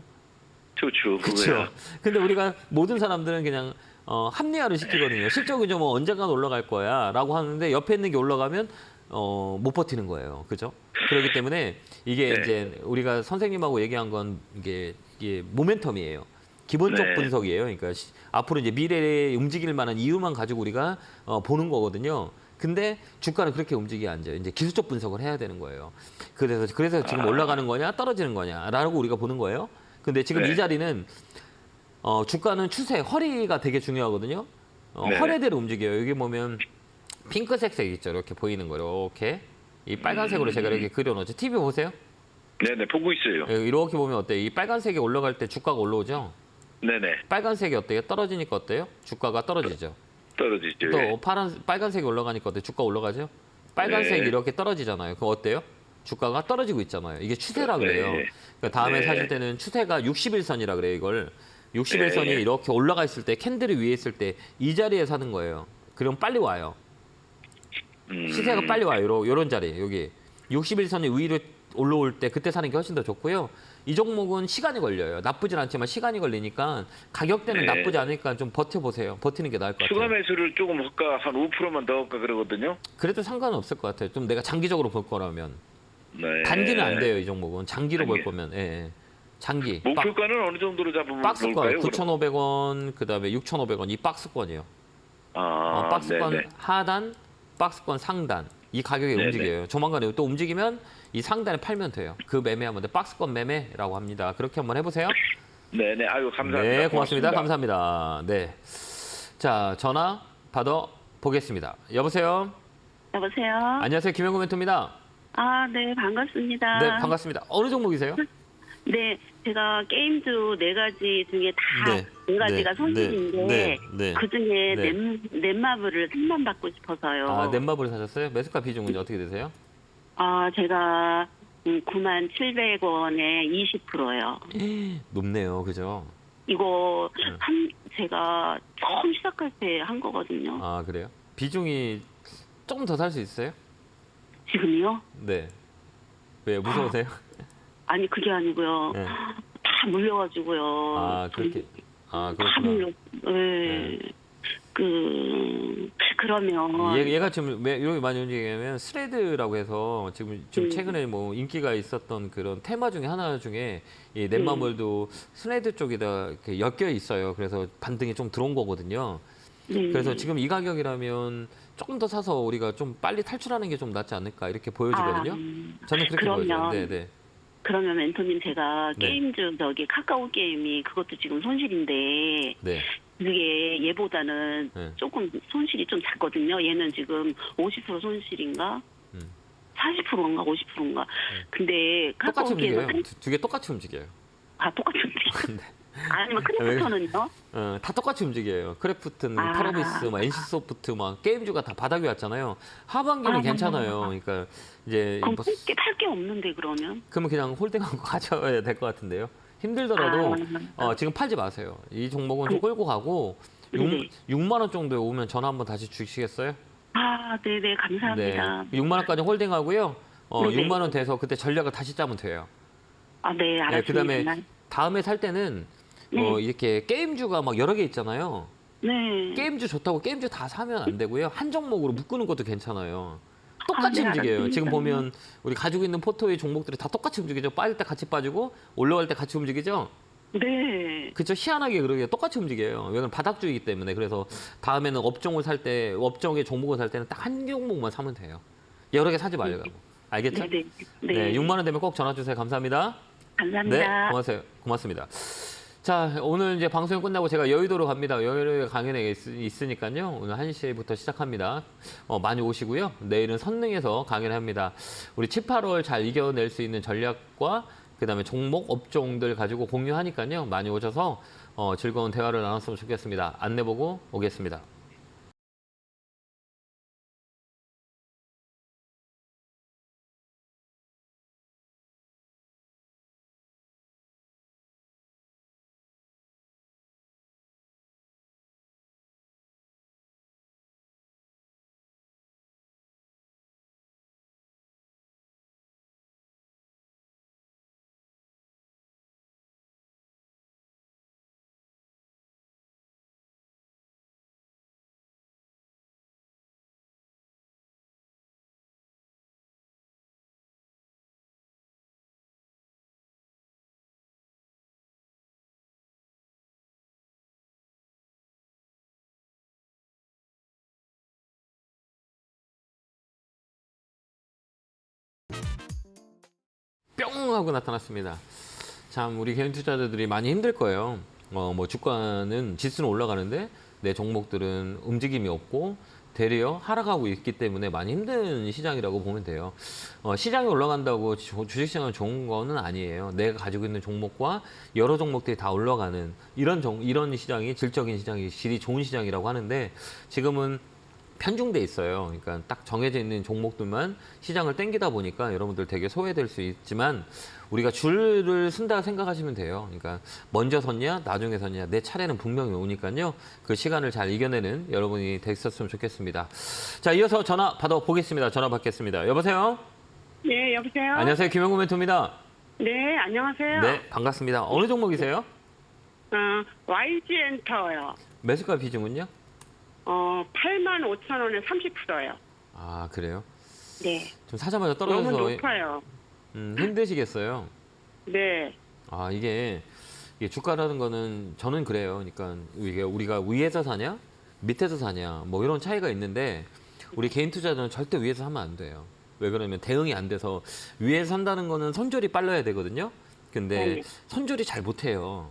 좋죠. 그렇죠. 그거야. 근데 우리가 모든 사람들은 그냥 합리화를 시키거든요. 실적이 좀 언젠간 올라갈 거야라고 하는데 옆에 있는 게 올라가면 못 버티는 거예요. 그죠? 그렇기 때문에 이게 네. 이제 우리가 선생님하고 얘기한 건 이게 모멘텀이에요. 기본적 네. 분석이에요. 그러니까 앞으로 이제 미래에 움직일 만한 이유만 가지고 우리가 보는 거거든요. 근데 주가는 그렇게 움직이지 않죠. 이제 기술적 분석을 해야 되는 거예요. 그래서 지금 올라가는 거냐 떨어지는 거냐라고 우리가 보는 거예요. 근데 지금 네. 이 자리는 주가는 추세, 허리가 되게 중요하거든요. 네. 허리대로 움직여요. 여기 보면 핑크색 있죠. 이렇게 보이는 거 이렇게 이 빨간색으로 제가 이렇게 그려놓죠. TV 보세요. 네네, 보고 있어요. 이렇게 보면 어때요? 이 빨간색이 올라갈 때 주가가 올라오죠. 네네, 빨간색이 어때요? 떨어지니까 어때요? 주가가 떨어지죠. 떨어지죠. 또 예. 빨간색이 올라가니까 어때요? 주가 올라가죠. 빨간색이 네. 이렇게 떨어지잖아요. 그럼 어때요? 주가가 떨어지고 있잖아요. 이게 추세라 그래요. 네. 그러니까 다음에 네. 사실 때는 추세가 61선이라 그래요. 이걸 61선이 네. 이렇게 올라가 있을 때 캔들이 위에 있을 때 이 자리에 사는 거예요. 그럼 빨리 와요. 시세가 빨리 와요. 요런 자리 여기 61선이 위로 올라올 때 그때 사는 게 훨씬 더 좋고요. 이 종목은 시간이 걸려요. 나쁘진 않지만 시간이 걸리니까 가격대는 네. 나쁘지 않으니까 좀 버텨보세요. 버티는 게 나을 것 같아요. 추가 매수를 조금 할까, 한 5%만 더 할까 그러거든요. 그래도 상관은 없을 것 같아요. 좀 내가 장기적으로 볼 거라면. 네. 단기는 안 돼요, 이 종목은. 장기로 볼 단기. 거면. 예. 장기. 목표가는 어느 정도로 잡으면 박스권 좋을까요? 9,500원, 그다음에 6,500원 이 박스권이에요. 박스권 네네. 하단, 박스권 상단. 이 가격이 네네. 움직여요. 조만간에 또 움직이면 이 상단에 팔면 돼요. 그 매매하면 돼. 박스권 매매라고 합니다. 그렇게 한번 해보세요. 네네, 아유, 감사합니다. 네, 고맙습니다. 감사합니다. 네. 자, 전화 받아 보겠습니다. 여보세요? 여보세요? 안녕하세요. 김영구 멘토입니다. 아, 네, 반갑습니다. 네, 반갑습니다. 어느 종목이세요? 네, 제가 게임주 4가지 중에 다 네, 4가지가 네, 손실인데 네, 네. 그중에 네. 넷마블을 3만 받고 싶어서요. 아, 넷마블을 사셨어요? 매수가 비중은 어떻게 되세요? 제가 97,700원에 20%요. 높네요. 그죠? 이거 제가 처음 시작할 때 한 거거든요. 아, 그래요? 비중이 조금 더 살 수 있어요? 지금요? 네. 왜 무서우세요? 아니, 그게 아니고요. 네. 다 물려가지고요. 아, 그렇게. 아, 다 그렇구나. 물려. 네. 그러면 얘가 지금 왜 이렇게 많이 움직이냐면 스레드라고 해서 지금 최근에 뭐 인기가 있었던 그런 테마 중에 하나 중에 이 넷마블도 스레드 쪽에다 이렇게 엮여 있어요. 그래서 반등이 좀 들어온 거거든요. 그래서 지금 이 가격이라면 조금 더 사서 우리가 좀 빨리 탈출하는 게 좀 낫지 않을까 이렇게 보여지거든요. 저는 그렇게 그러면 보여져요. 네, 네. 그러면 멘토님 제가 네. 게임즈 카카오 게임이 그것도 지금 손실인데 네. 그게 얘보다는 네. 조금 손실이 좀 작거든요. 얘는 지금 50% 손실인가? 40%인가 50%인가? 근데 카카오 똑같이 움직여요. 게임은 두 개 똑같이 움직여요. 똑같이 움직여요. 네. 아니면 크래프터는요? 다 똑같이 움직여요. 크래프트는 아. 파라비스, NC소프트, 게임주가 다 바닥이 왔잖아요. 하반기는 괜찮아요. 그러니까 이제 그럼 뭐 팔 게 없는데 그러면? 그러면 그냥 홀딩하고 가져야 될 것 같은데요. 힘들더라도 지금 팔지 마세요. 이 종목은 좀 끌고 가고 네. 6만 원 정도에 오면 전화 한번 다시 주시겠어요? 네네, 감사합니다. 네. 6만 원까지 홀딩하고요. 네네. 6만 원 돼서 그때 전략을 다시 짜면 돼요. 네, 알았습니다. 그다음에 다음에 살 때는 이렇게 게임주가 막 여러 개 있잖아요. 네. 게임주 좋다고 게임주 다 사면 안 되고요. 한 종목으로 묶는 것도 괜찮아요. 똑같이 네, 움직여요. 알았습니다. 지금 보면 우리 가지고 있는 포토의 종목들이 다 똑같이 움직이죠. 빠질 때 같이 빠지고 올라갈 때 같이 움직이죠. 네. 그렇죠. 희한하게 그러게 똑같이 움직여요. 왜냐면 바닥주이기 때문에. 그래서 다음에는 업종을 살 때, 업종의 종목을 살 때는 딱 한 종목만 사면 돼요. 여러 개 사지 말고. 알겠죠? 네. 네, 6만 원 되면 꼭 전화 주세요. 감사합니다. 감사합니다. 네, 고맙습니다. 자, 오늘 이제 방송이 끝나고 제가 여의도로 갑니다. 여의도에 강연에 있으니까요. 오늘 1시부터 시작합니다. 많이 오시고요. 내일은 선릉에서 강연을 합니다. 우리 7, 8월 잘 이겨낼 수 있는 전략과 그다음에 종목, 업종들 가지고 공유하니까요. 많이 오셔서 즐거운 대화를 나눴으면 좋겠습니다. 안내 보고 오겠습니다. 뿅 하고 나타났습니다. 참 우리 개인 투자자들이 많이 힘들 거예요. 뭐 주가는 지수는 올라가는데 내 종목들은 움직임이 없고 되려 하락하고 있기 때문에 많이 힘든 시장이라고 보면 돼요. 시장이 올라간다고 주식시장은 좋은 거는 아니에요. 내가 가지고 있는 종목과 여러 종목들이 다 올라가는 이런 시장이 질적인 시장이 질이 좋은 시장이라고 하는데 지금은 편중돼 있어요. 그러니까 딱 정해져 있는 종목들만 시장을 땡기다 보니까 여러분들 되게 소외될 수 있지만 우리가 줄을 쓴다 생각하시면 돼요. 그러니까 먼저 섰냐, 나중에 섰냐, 내 차례는 분명히 오니까요. 그 시간을 잘 이겨내는 여러분이 됐었으면 좋겠습니다. 자, 이어서 전화 받아보겠습니다. 전화 받겠습니다. 여보세요? 네, 여보세요? 안녕하세요. 김영구 멘토입니다. 네, 안녕하세요. 네, 반갑습니다. 어느 종목이세요? YG엔터요. 매수가 비중은요? 85,000원에 30%요. 아, 그래요? 네. 좀 사자마자 너무 떨어져서 높아요. 힘드시겠어요? 네. 아, 이게 주가라는 거는 저는 그래요. 그러니까 이게 우리가 위에서 사냐, 밑에서 사냐, 뭐 이런 차이가 있는데 우리 개인 투자자는 절대 위에서 사면 안 돼요. 왜 그러면 대응이 안 돼서 위에서 산다는 거는 손절이 빨라야 되거든요. 근데 네. 손절이 잘 못해요.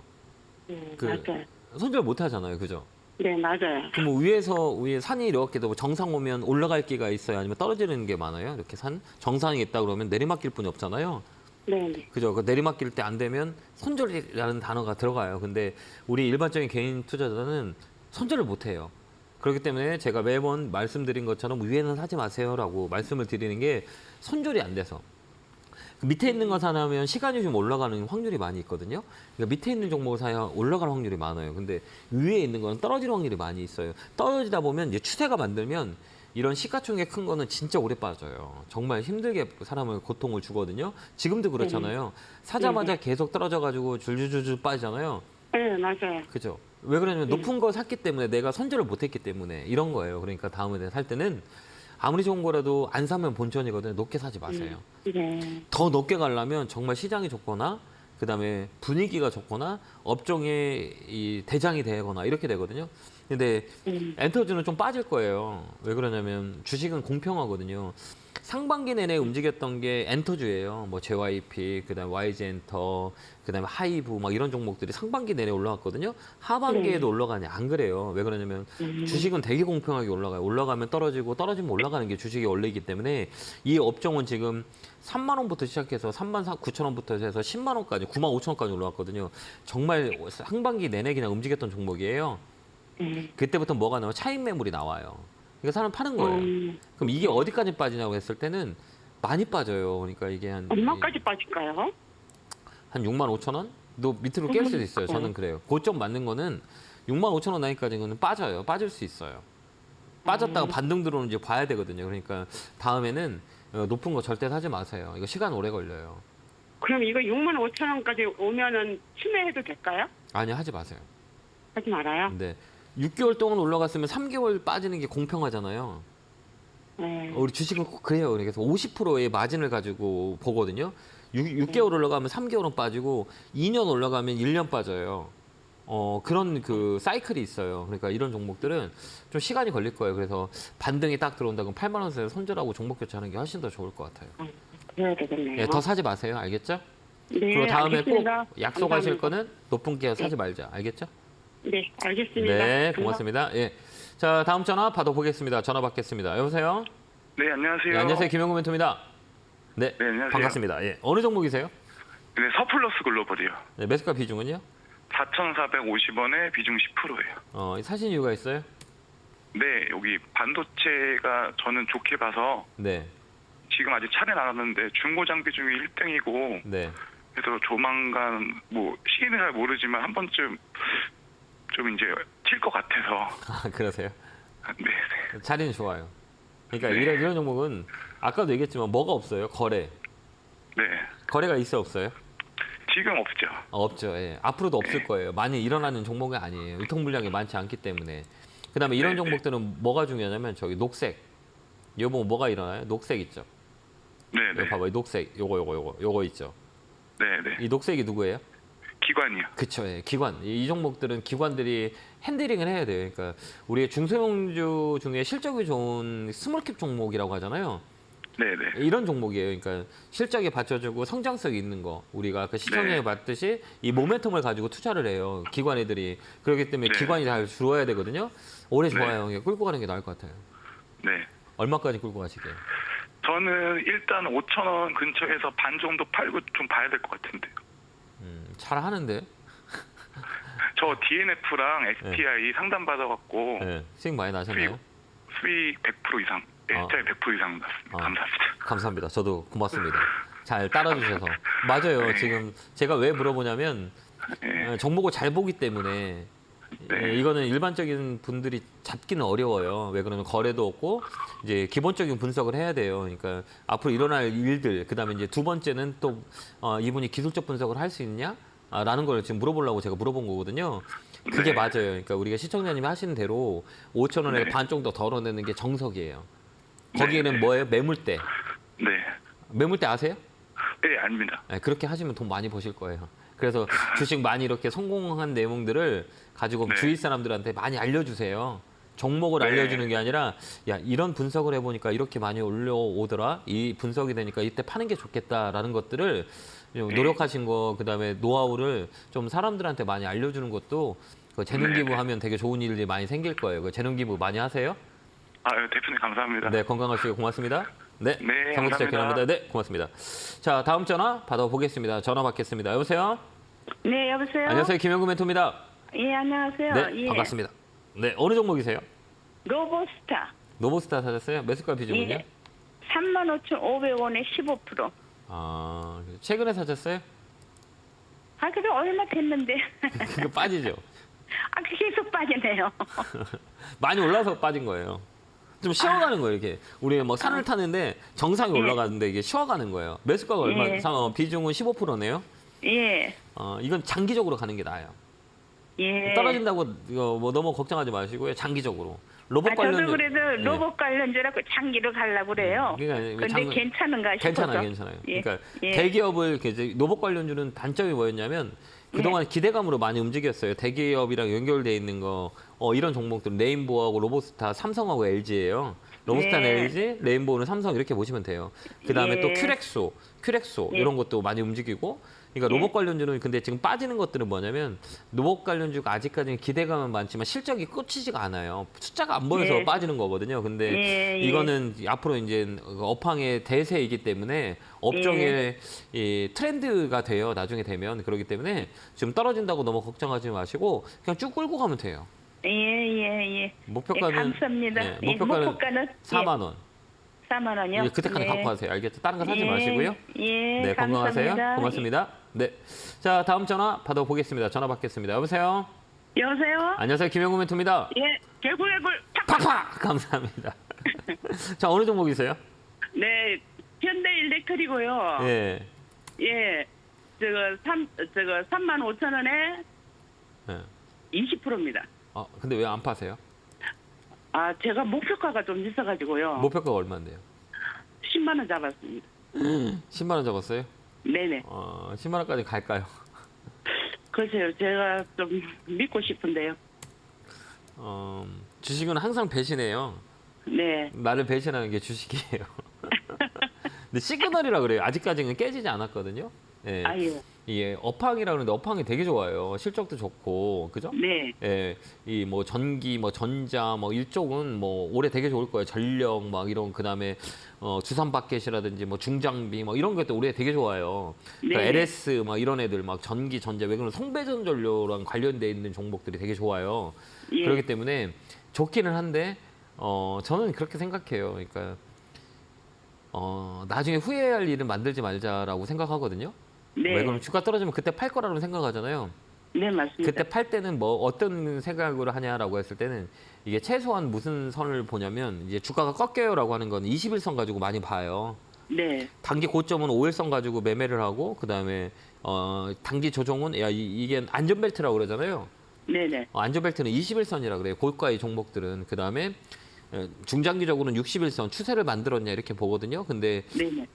맞아요. 손절 못 하잖아요. 그죠? 네, 맞아요. 그럼 뭐 위에 산이 이렇게 뭐 정상 오면 올라갈 기가 있어요? 아니면 떨어지는 게 많아요? 이렇게 정상이 있다 그러면 내리막길 뿐이 없잖아요. 네, 네. 그죠? 그 내리막길 때 안 되면 손절이라는 단어가 들어가요. 근데 우리 일반적인 개인 투자자는 손절을 못 해요. 그렇기 때문에 제가 매번 말씀드린 것처럼 위에는 사지 마세요라고 말씀을 드리는 게 손절이 안 돼서. 밑에 있는 거 사면 시간이 좀 올라가는 확률이 많이 있거든요. 그러니까 밑에 있는 종목을 사야 올라갈 확률이 많아요. 근데 위에 있는 거는 떨어질 확률이 많이 있어요. 떨어지다 보면 이제 추세가 만들면 이런 시가총액 큰 거는 진짜 오래 빠져요. 정말 힘들게 사람을 고통을 주거든요. 지금도 그렇잖아요. 사자마자 계속 떨어져가지고 줄줄줄줄 빠지잖아요. 네, 맞아요. 그죠? 왜 그러냐면 높은 거 샀기 때문에 내가 손절을 못했기 때문에 이런 거예요. 그러니까 다음에 살 때는 아무리 좋은 거라도 안 사면 본전이거든요. 높게 사지 마세요. 네. 더 높게 가려면 정말 시장이 좋거나 그다음에 분위기가 좋거나 업종의 이 대장이 되거나 이렇게 되거든요. 근데 엔터주는 좀 빠질 거예요. 왜 그러냐면 주식은 공평하거든요. 상반기 내내 움직였던 게 엔터주예요. 뭐 JYP, 그다음에 YG엔터, 그다음에 하이브 막 이런 종목들이 상반기 내내 올라갔거든요. 하반기에도 올라가냐? 안 그래요. 왜 그러냐면 주식은 되게 공평하게 올라가요. 올라가면 떨어지고 떨어지면 올라가는 게 주식의 원리이기 때문에 이 업종은 지금 3만 원부터 시작해서 3만 9천 원부터 해서 10만 원까지, 9만 5천 원까지 올라왔거든요. 정말 상반기 내내 그냥 움직였던 종목이에요. 그때부터 뭐가 나와요? 차익 매물이 나와요. 그러니까 사람 파는 거예요. 그럼 이게 어디까지 빠지냐고 했을 때는 많이 빠져요. 그러니까 이게 얼마까지 빠질까요? 한 6만 5천 원? 도 밑으로 깰 수도 있어요. 저는 그래요. 고점 맞는 거는 6만 5천 원 나이까지는 빠져요. 빠질 수 있어요. 빠졌다가 반등 들어오는 이제 봐야 되거든요. 그러니까 다음에는 높은 거 절대 사지 마세요. 이거 시간 오래 걸려요. 그럼 이거 6만 5천 원까지 오면은 추매해도 될까요? 아니, 하지 마세요. 하지 말아요. 근데 6개월 동안 올라갔으면 3개월 빠지는 게 공평하잖아요. 네. 우리 주식은 꼭 그래요. 그래서 50%의 마진을 가지고 보거든요. 6개월 올라가면 3개월은 빠지고 2년 올라가면 1년 빠져요. 그런 그 사이클이 있어요. 그러니까 이런 종목들은 좀 시간이 걸릴 거예요. 그래서 반등이 딱 들어온다 그럼 8만 원짜리 손절하고 종목 교체하는 게 훨씬 더 좋을 것 같아요. 그래야 되겠네요. 예, 더 사지 마세요. 알겠죠? 네, 그리고 다음에 알겠습니다. 꼭 약속하실 감사합니다. 거는 높은 게 사지 말자. 알겠죠? 네, 알겠습니다. 네, 고맙습니다. 예. 자, 다음 전화 받아보겠습니다. 전화 받겠습니다. 여보세요? 네, 안녕하세요. 네, 안녕하세요. 김영구 멘토입니다. 네, 네, 안녕하세요. 반갑습니다. 예. 어느 종목이세요? 네, 서플러스 글로벌이요. 네, 매수가 비중은요? 4,450원에 비중 10%예요. 사신 이유가 있어요? 네, 여기 반도체가 저는 좋게 봐서 네, 지금 아직 차례 나왔는데 중고 장비 중에 1등이고 네. 그래서 조만간 뭐 시기는 잘 모르지만 한 번쯤 좀 이제 튈 것 같아서. 아, 그러세요? 네, 자리는 좋아요. 그러니까 네. 이런 종목은 아까도 얘기했지만 뭐가 없어요? 거래. 네. 거래가 있어요, 없어요? 지금 없죠. 없죠. 예. 앞으로도 없을 거예요. 많이 일어나는 종목이 아니에요. 유통 물량이 많지 않기 때문에. 그다음에 이런 종목들은 뭐가 중요하냐면 저기 녹색. 요거 뭐가 일어나요? 녹색 있죠. 네, 이거 네. 봐봐요. 녹색. 요거 있죠. 네, 네. 이 녹색이 누구예요? 기관이요. 그쵸. 예. 기관. 이 종목들은 기관들이 핸들링을 해야 돼요. 그러니까 우리 중소형주 중에 실적이 좋은 스몰캡 종목이라고 하잖아요. 네, 네. 이런 종목이에요. 그러니까 실적이 받쳐주고 성장성이 있는 거. 우리가 그 시청률에 네. 봤듯이 이 모멘텀을 가지고 투자를 해요. 기관 애들이. 그렇기 때문에 네. 기관이 잘 줄어야 되거든요. 오래 네. 좋아요. 그냥 끌고 가는 게 나을 것 같아요. 네. 얼마까지 끌고 가시게? 저는 일단 5,000원 근처에서 반 정도 팔고 좀 봐야 될 것 같은데요. 잘 하는데. 저 DNF랑 STI 상담 받아갖고 네. 수익 많이 나셨나요? 수익 100% 이상, STI 100% 이상 났습니다. 감사합니다. 감사합니다. 저도 고맙습니다. 잘 따라주셔서. 맞아요. 네. 지금 제가 왜 물어보냐면 네. 종목을 잘 보기 때문에 네. 이거는 일반적인 분들이 잡기는 어려워요. 왜 그러면 거래도 없고 이제 기본적인 분석을 해야 돼요. 그러니까 앞으로 일어날 일들, 그다음에 이제 두 번째는 또 이분이 기술적 분석을 할 수 있냐? 라는 걸 지금 물어보려고 제가 물어본 거거든요. 그게 네. 맞아요. 그러니까 우리가 시청자님이 하시는 대로 5,000원에 네. 반 정도 덜어내는 게 정석이에요. 거기에는 뭐예요? 매물대. 네. 매물대 아세요? 네, 아닙니다. 네, 그렇게 하시면 돈 많이 버실 거예요. 그래서 주식 많이 이렇게 성공한 내용들을 가지고 네. 주위 사람들한테 많이 알려주세요. 종목을 네. 알려주는 게 아니라 야 이런 분석을 해보니까 이렇게 많이 올라오더라. 이 분석이 되니까 이때 파는 게 좋겠다라는 것들을 좀 노력하신 거 그다음에 노하우를 좀 사람들한테 많이 알려주는 것도 그 재능 기부하면 되게 좋은 일들이 많이 생길 거예요. 그 재능 기부 많이 하세요? 대표님 감사합니다. 네, 건강하시고 고맙습니다. 네, 네, 정보투자 감사합니다. 기원합니다. 네, 고맙습니다. 자, 다음 전화 받아보겠습니다. 전화 받겠습니다. 여보세요? 네, 여보세요? 안녕하세요, 김영구 멘토입니다. 예, 안녕하세요. 네, 예. 반갑습니다. 네, 어느 종목이세요? 로보스타. 노보스타 사셨어요? 매수가 비중은요? 예. 35,500원에 15%. 아, 최근에 사셨어요? 아, 그래 얼마 됐는데. 그거 빠지죠. 아, 계속 빠지네요. 많이 올라서 빠진 거예요. 좀 쉬어가는 거예요, 이게. 우리 뭐 산을 타는데 정상에 올라가는데 이게 쉬어가는 거예요. 매수가가 얼마, 예. 비중은 15%네요. 예. 이건 장기적으로 가는 게 나아요. 예. 떨어진다고 이거 뭐 너무 걱정하지 마시고요. 장기적으로. 로봇 저도 관련 그래도 로봇 관련주라고 장기로 가려고 그래요. 그러니까 근데 괜찮은가 싶어서. 괜찮아요. 예. 그러니까 예. 대기업을 이제 로봇 관련주는 단점이 뭐였냐면 그동안 기대감으로 많이 움직였어요. 대기업이랑 연결돼 있는 거 이런 종목들 레인보우하고 로보스타, 삼성하고 LG예요. 로보스타는 예. LG, 레인보우는 삼성 이렇게 보시면 돼요. 그다음에 예. 또 큐렉소 예. 이런 것도 많이 움직이고 그러니까 로봇 관련주는 근데 지금 빠지는 것들은 뭐냐면 로봇 관련주가 아직까지는 기대감은 많지만 실적이 꽂히지가 않아요. 숫자가 안 보여서 예. 빠지는 거거든요. 근데 예. 이거는 앞으로 이제 업황의 대세이기 때문에 업종의 이 트렌드가 돼요. 나중에 되면 그렇기 때문에 지금 떨어진다고 너무 걱정하지 마시고 그냥 쭉 끌고 가면 돼요. 예. 목표가는 감사합니다. 네, 예, 목표가는 4만 원. 4만 원이요? 예, 그때까지 갖고 가세요. 알겠죠? 다른 거 사지 마시고요. 예, 네, 건강하세요. 감사합니다. 고맙습니다. 네. 자, 다음 전화 받아보겠습니다. 전화 받겠습니다. 여보세요? 여보세요? 안녕하세요. 김영구 멘토입니다. 예, 개굴개굴 팍팍! 감사합니다. 자, 어느 종목이세요? 네, 현대일렉트리고요. 예. 예, 35,000원에 예. 20%입니다. 근데 왜 안 파세요? 아, 제가 목표가가 좀 있어가지고요. 목표가가 얼마인데요? 10만 원 잡았습니다. 10만 원 잡았어요? 네네. 10만 원까지 갈까요? 글쎄요, 제가 좀 믿고 싶은데요. 주식은 항상 배신해요. 네. 나를 배신하는 게 주식이에요. 근데 시그널이라 그래요. 아직까지는 깨지지 않았거든요. 예. 아유. 이게 업황이라 그러는데 업황이 되게 좋아요. 실적도 좋고, 그죠? 네. 예, 이 뭐 전기, 뭐 전자, 뭐 이쪽은 뭐 올해 되게 좋을 거예요. 전력 막 이런 그다음에 주산바켓이라든지 뭐 중장비 뭐 이런 것도 올해 되게 좋아요. 그러니까 네. LS 막 이런 애들 막 전기, 전자 왜 그런 송배전 전료랑 관련돼 있는 종목들이 되게 좋아요. 예. 그렇기 때문에 좋기는 한데 저는 그렇게 생각해요. 그러니까 나중에 후회할 일은 만들지 말자라고 생각하거든요. 네. 왜 그러면 주가 떨어지면 그때 팔 거라고 생각하잖아요. 네, 맞습니다. 그때 팔 때는 뭐 어떤 생각으로 하냐라고 했을 때는 이게 최소한 무슨 선을 보냐면 이제 주가가 꺾여요라고 하는 건 21선 가지고 많이 봐요. 네. 단기 고점은 5일선 가지고 매매를 하고 그다음에 단기 조정은 이게 안전벨트라고 그러잖아요. 네네. 안전벨트는 21선이라 그래요. 고가의 종목들은 그다음에 중장기적으로는 61선 추세를 만들었냐 이렇게 보거든요. 근데 네네.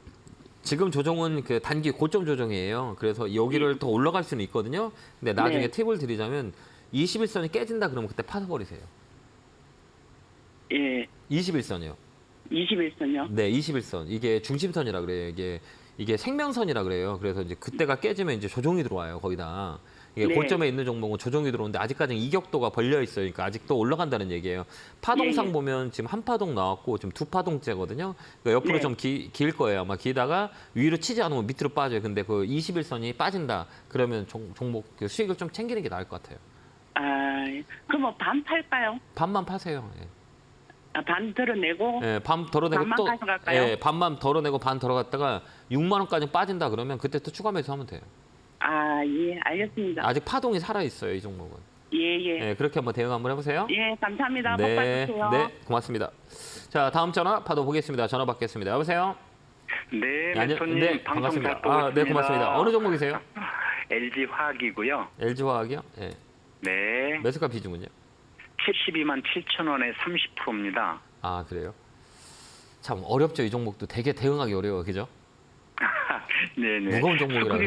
지금 조정은 그 단기 고점 조정이에요. 그래서 여기를 더 올라갈 수는 있거든요. 근데 나중에 네. 팁을 드리자면 21선이 깨진다 그러면 그때 파서버리세요. 예. 21선이요. 21선요? 네, 21선. 이게 중심선이라 그래요. 이게 생명선이라 그래요. 그래서 이제 그때가 깨지면 이제 조정이 들어와요. 거의 다. 이게 네. 고점에 있는 종목은 조정이 들어오는데 아직까지는 이격도가 벌려 있어요. 그러니까 아직도 올라간다는 얘기예요. 파동상 예. 보면 지금 한 파동 나왔고 지금 두 파동째거든요. 그러니까 옆으로 네. 좀 길 거예요. 아마 기다가 위로 치지 않으면 밑으로 빠져요. 근데 그 21선이 빠진다. 그러면 종목 그 수익을 좀 챙기는 게 나을 것 같아요. 아, 그럼 뭐 반 팔까요? 반만 파세요. 예. 아, 반 덜어내고 예, 반 덜어내고 반만 또 가져갈까요? 예, 반만 덜어내고 반 덜어갔다가 6만 원까지 빠진다 그러면 그때 또 추가 매수하면 돼요. 아, 예, 알겠습니다. 아직 파동이 살아 있어요, 이 종목은. 예, 예. 예, 그렇게 한번 대응 한번 해보세요. 예, 감사합니다. 복 네, 받으세요. 네, 고맙습니다. 자, 다음 전화 받아보겠습니다. 전화 받겠습니다. 여보세요. 네, 안녕- 멘토님 네, 방송 반갑습니다. 잘 보고 네, 있습니다. 고맙습니다. 어느 종목이세요? LG 화학이고요. LG화학이요? 예. 네, 매수가 비중은요? 72만 7천 원에 30%입니다. 아, 그래요? 참 어렵죠, 이 종목도. 되게 대응하기 어려워요, 그죠? 네네. 무거운 종목이라고.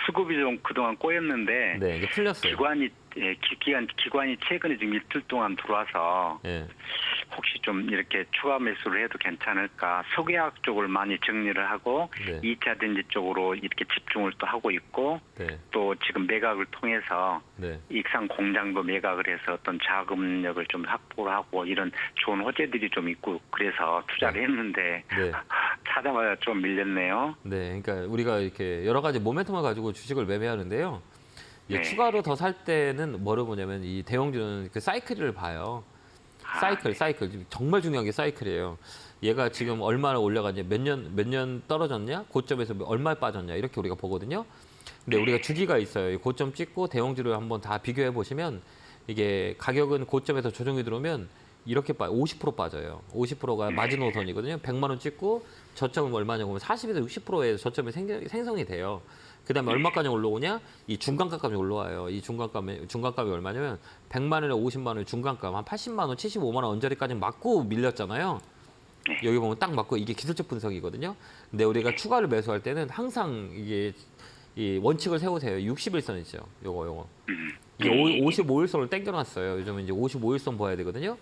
수급이 좀 그동안 꼬였는데 네, 이제 풀렸어요. 기관이 최근에 지금 이틀 동안 들어와서 예. 혹시 좀 이렇게 추가 매수를 해도 괜찮을까? 석유화학 쪽을 많이 정리를 하고 네. 2차 전지 쪽으로 이렇게 집중을 또 하고 있고 네. 또 지금 매각을 통해서 네. 익산 공장도 매각을 해서 어떤 자금력을 좀 확보를 하고 이런 좋은 호재들이 좀 있고 그래서 투자를 했는데 네. 찾아봐야 좀 밀렸네요. 네, 그러니까 우리가 이렇게 여러 가지 모멘텀을 가지고 주식을 매매하는데요. 이제 네. 추가로 더 살 때는 뭐를 보냐면 이 대형주는 그 사이클을 봐요. 사이클. 정말 중요한 게 사이클이에요. 얘가 지금 얼마나 올라갔냐, 몇 년 떨어졌냐, 고점에서 얼마 빠졌냐 이렇게 우리가 보거든요. 근데 우리가 주기가 있어요. 이 고점 찍고 대형주를 한번 다 비교해 보시면 이게 가격은 고점에서 조정이 들어오면 이렇게 50% 빠져요. 50%가 마지노선이거든요. 100만 원 찍고 저점은 얼마냐고 하면 40에서 60%의 저점이 생성이 돼요. 그다음에 얼마까지 올라오냐? 이 중간가까지 올라와요. 이 중간값이 얼마냐면 100만 원에 50만 원의 중간값 한 80만 원, 75만 원 언저리까지 맞고 밀렸잖아요. 여기 보면 딱 맞고 이게 기술적 분석이거든요. 근데 우리가 추가를 매수할 때는 항상 이게 이 원칙을 세우세요. 60일선 있죠. 요거. 이게 55일선을 땡겨놨어요. 요즘은 이제 55일선 봐야 되거든요.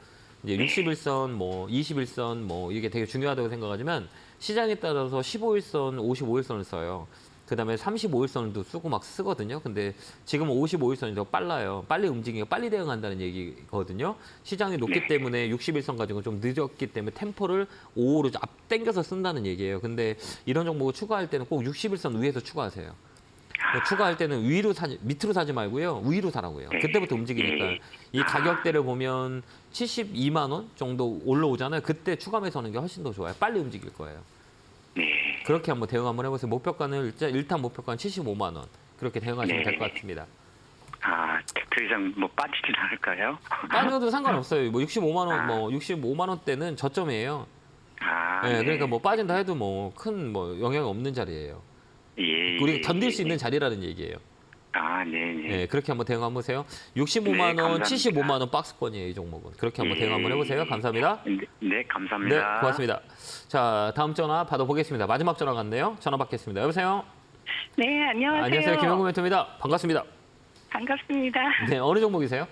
이제 60일선, 뭐 21선, 뭐 이게 되게 중요하다고 생각하지만 시장에 따라서 15일선, 55일선을 써요. 그다음에 35일선도 쓰고 막 쓰거든요. 근데 지금은 55일선이 더 빨라요. 빨리 움직이고 빨리 대응한다는 얘기거든요. 시장이 높기 때문에 60일선 가지고 좀 늦었기 때문에 템포를 5호로 앞당겨서 쓴다는 얘기예요. 근데 이런 종목을 추가할 때는 꼭 60일선 위에서 추가하세요. 추가할 때는 밑으로 사지 말고요. 위로 사라고요. 그때부터 움직이니까. 이 가격대를 보면 72만 원 정도 올라오잖아요. 그때 추가 매수하는 게 훨씬 더 좋아요. 빨리 움직일 거예요. 그렇게 한번 대응 한번 해보세요. 목표가는 일단 목표가는 75만 원. 그렇게 대응하시면 될 것 같습니다. 더 이상 뭐 빠지진 않을까요? 빠져도 상관없어요. 뭐 65만 원, 뭐 65만 원대는 저점이에요. 네, 그러니까 뭐 빠진다 해도 뭐 큰 뭐 영향이 없는 자리예요. 우리가 견딜 수 있는 자리라는 얘기예요. 네, 그렇게 한번 대응 한번 보세요. 65만 원, 75만 원 박스권이에요, 이 종목은. 그렇게 한번 대응 한번 해보세요. 감사합니다. 네, 감사합니다. 네, 고맙습니다. 자, 다음 전화 받아보겠습니다. 마지막 전화 같네요. 전화 받겠습니다. 여보세요? 네, 안녕하세요. 안녕하세요. 김영구 멘토입니다. 반갑습니다. 반갑습니다. 네, 어느 종목이세요?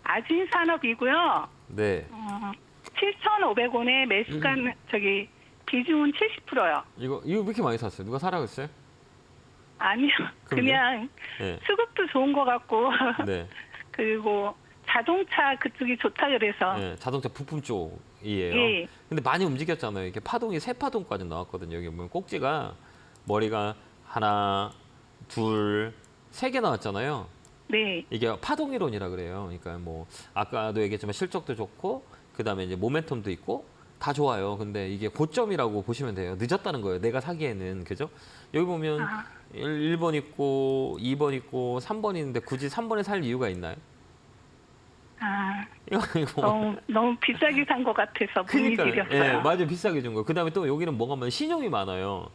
아진산업이고요. 네. 7,500원에 매수가 비중은 70%요. 이거 왜 이렇게 많이 샀어요? 누가 사라고 했어요? 아니요. 그냥 네. 수급도 좋은 것 같고 네. 그리고 자동차 그쪽이 좋다 그래서 네, 자동차 부품 쪽이에요. 예. 근데 많이 움직였잖아요. 이게 파동이 세 파동까지 나왔거든요. 여기 보면 꼭지가 머리가 하나, 둘, 세 개 나왔잖아요. 네. 이게 파동이론이라 그래요. 그러니까 뭐 아까도 얘기했지만 실적도 좋고 그다음에 이제 모멘텀도 있고 다 좋아요. 근데 이게 고점이라고 보시면 돼요. 늦었다는 거예요. 내가 사기에는. 그죠? 여기 보면 1번 있고 2번 있고 3번 있는데 굳이 3번에 살 이유가 있나요? 이거 너무 비싸게 산 것 같아서 문의드렸어요. 예, 맞아요. 비싸게 준 거. 그다음에 또 여기는 뭐가 많아요? 신용이 많아요.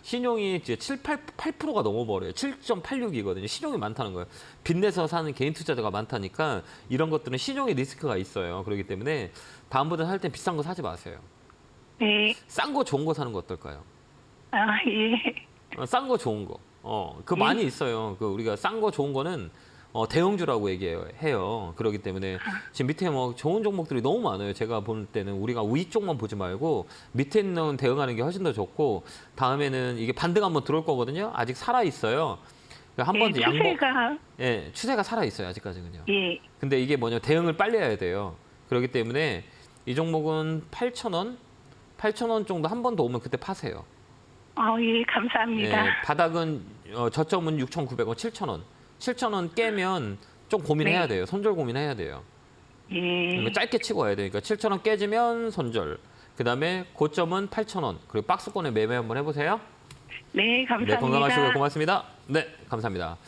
신용이 이제 8%가 넘어버려요. 7.86이거든요. 신용이 많다는 거예요. 빚내서 사는 개인 투자자가 많다니까 이런 것들은 신용의 리스크가 있어요. 그렇기 때문에 다음부터 살 땐 비싼 거 사지 마세요. 네. 싼 거 좋은 거 사는 거 어떨까요? 예. 싼 거 좋은 거. 그거 많이 있어요. 우리가 싼 거 좋은 거는 대형주라고 얘기해요. 그렇기 때문에 지금 밑에 뭐 좋은 종목들이 너무 많아요. 제가 볼 때는 우리가 위 쪽만 보지 말고 밑에 있는 대응하는 게 훨씬 더 좋고 다음에는 이게 반등 한번 들어올 거거든요. 아직 살아 있어요. 한번 추세가 추세가 살아 있어요. 아직까지는요. 예. 근데 이게 뭐냐 대응을 빨리 해야 돼요. 그렇기 때문에 이 종목은 8,000원 정도 한 번 더 오면 그때 파세요. 예, 감사합니다. 바닥은 저점은 6,900원, 7,000원. 7,000원 깨면 좀 고민해야 돼요. 손절 고민해야 돼요. 그러니까 짧게 치고 와야 되니까 7,000원 깨지면 손절. 그다음에 고점은 8,000원. 그리고 박스권에 매매 한번 해보세요. 네, 감사합니다. 네, 건강하시고요. 고맙습니다. 네, 감사합니다.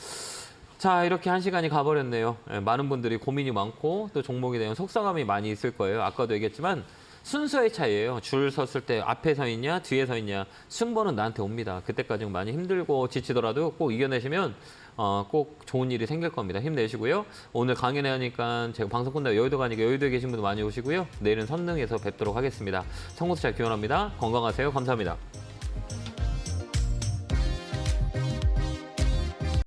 자, 이렇게 한 시간이 가버렸네요. 많은 분들이 고민이 많고 또 종목에 대한 속상함이 많이 있을 거예요. 아까도 얘기했지만 순서의 차이예요. 줄 섰을 때 앞에 서 있냐 뒤에 서 있냐 순번은 나한테 옵니다. 그때까지는 많이 힘들고 지치더라도 꼭 이겨내시면 꼭 좋은 일이 생길 겁니다. 힘내시고요. 오늘 강연회 하니까 제가 방송 끝나고 여의도 가니까 여의도에 계신 분들 많이 오시고요. 내일은 선릉에서 뵙도록 하겠습니다. 성공투자 기원합니다. 건강하세요. 감사합니다.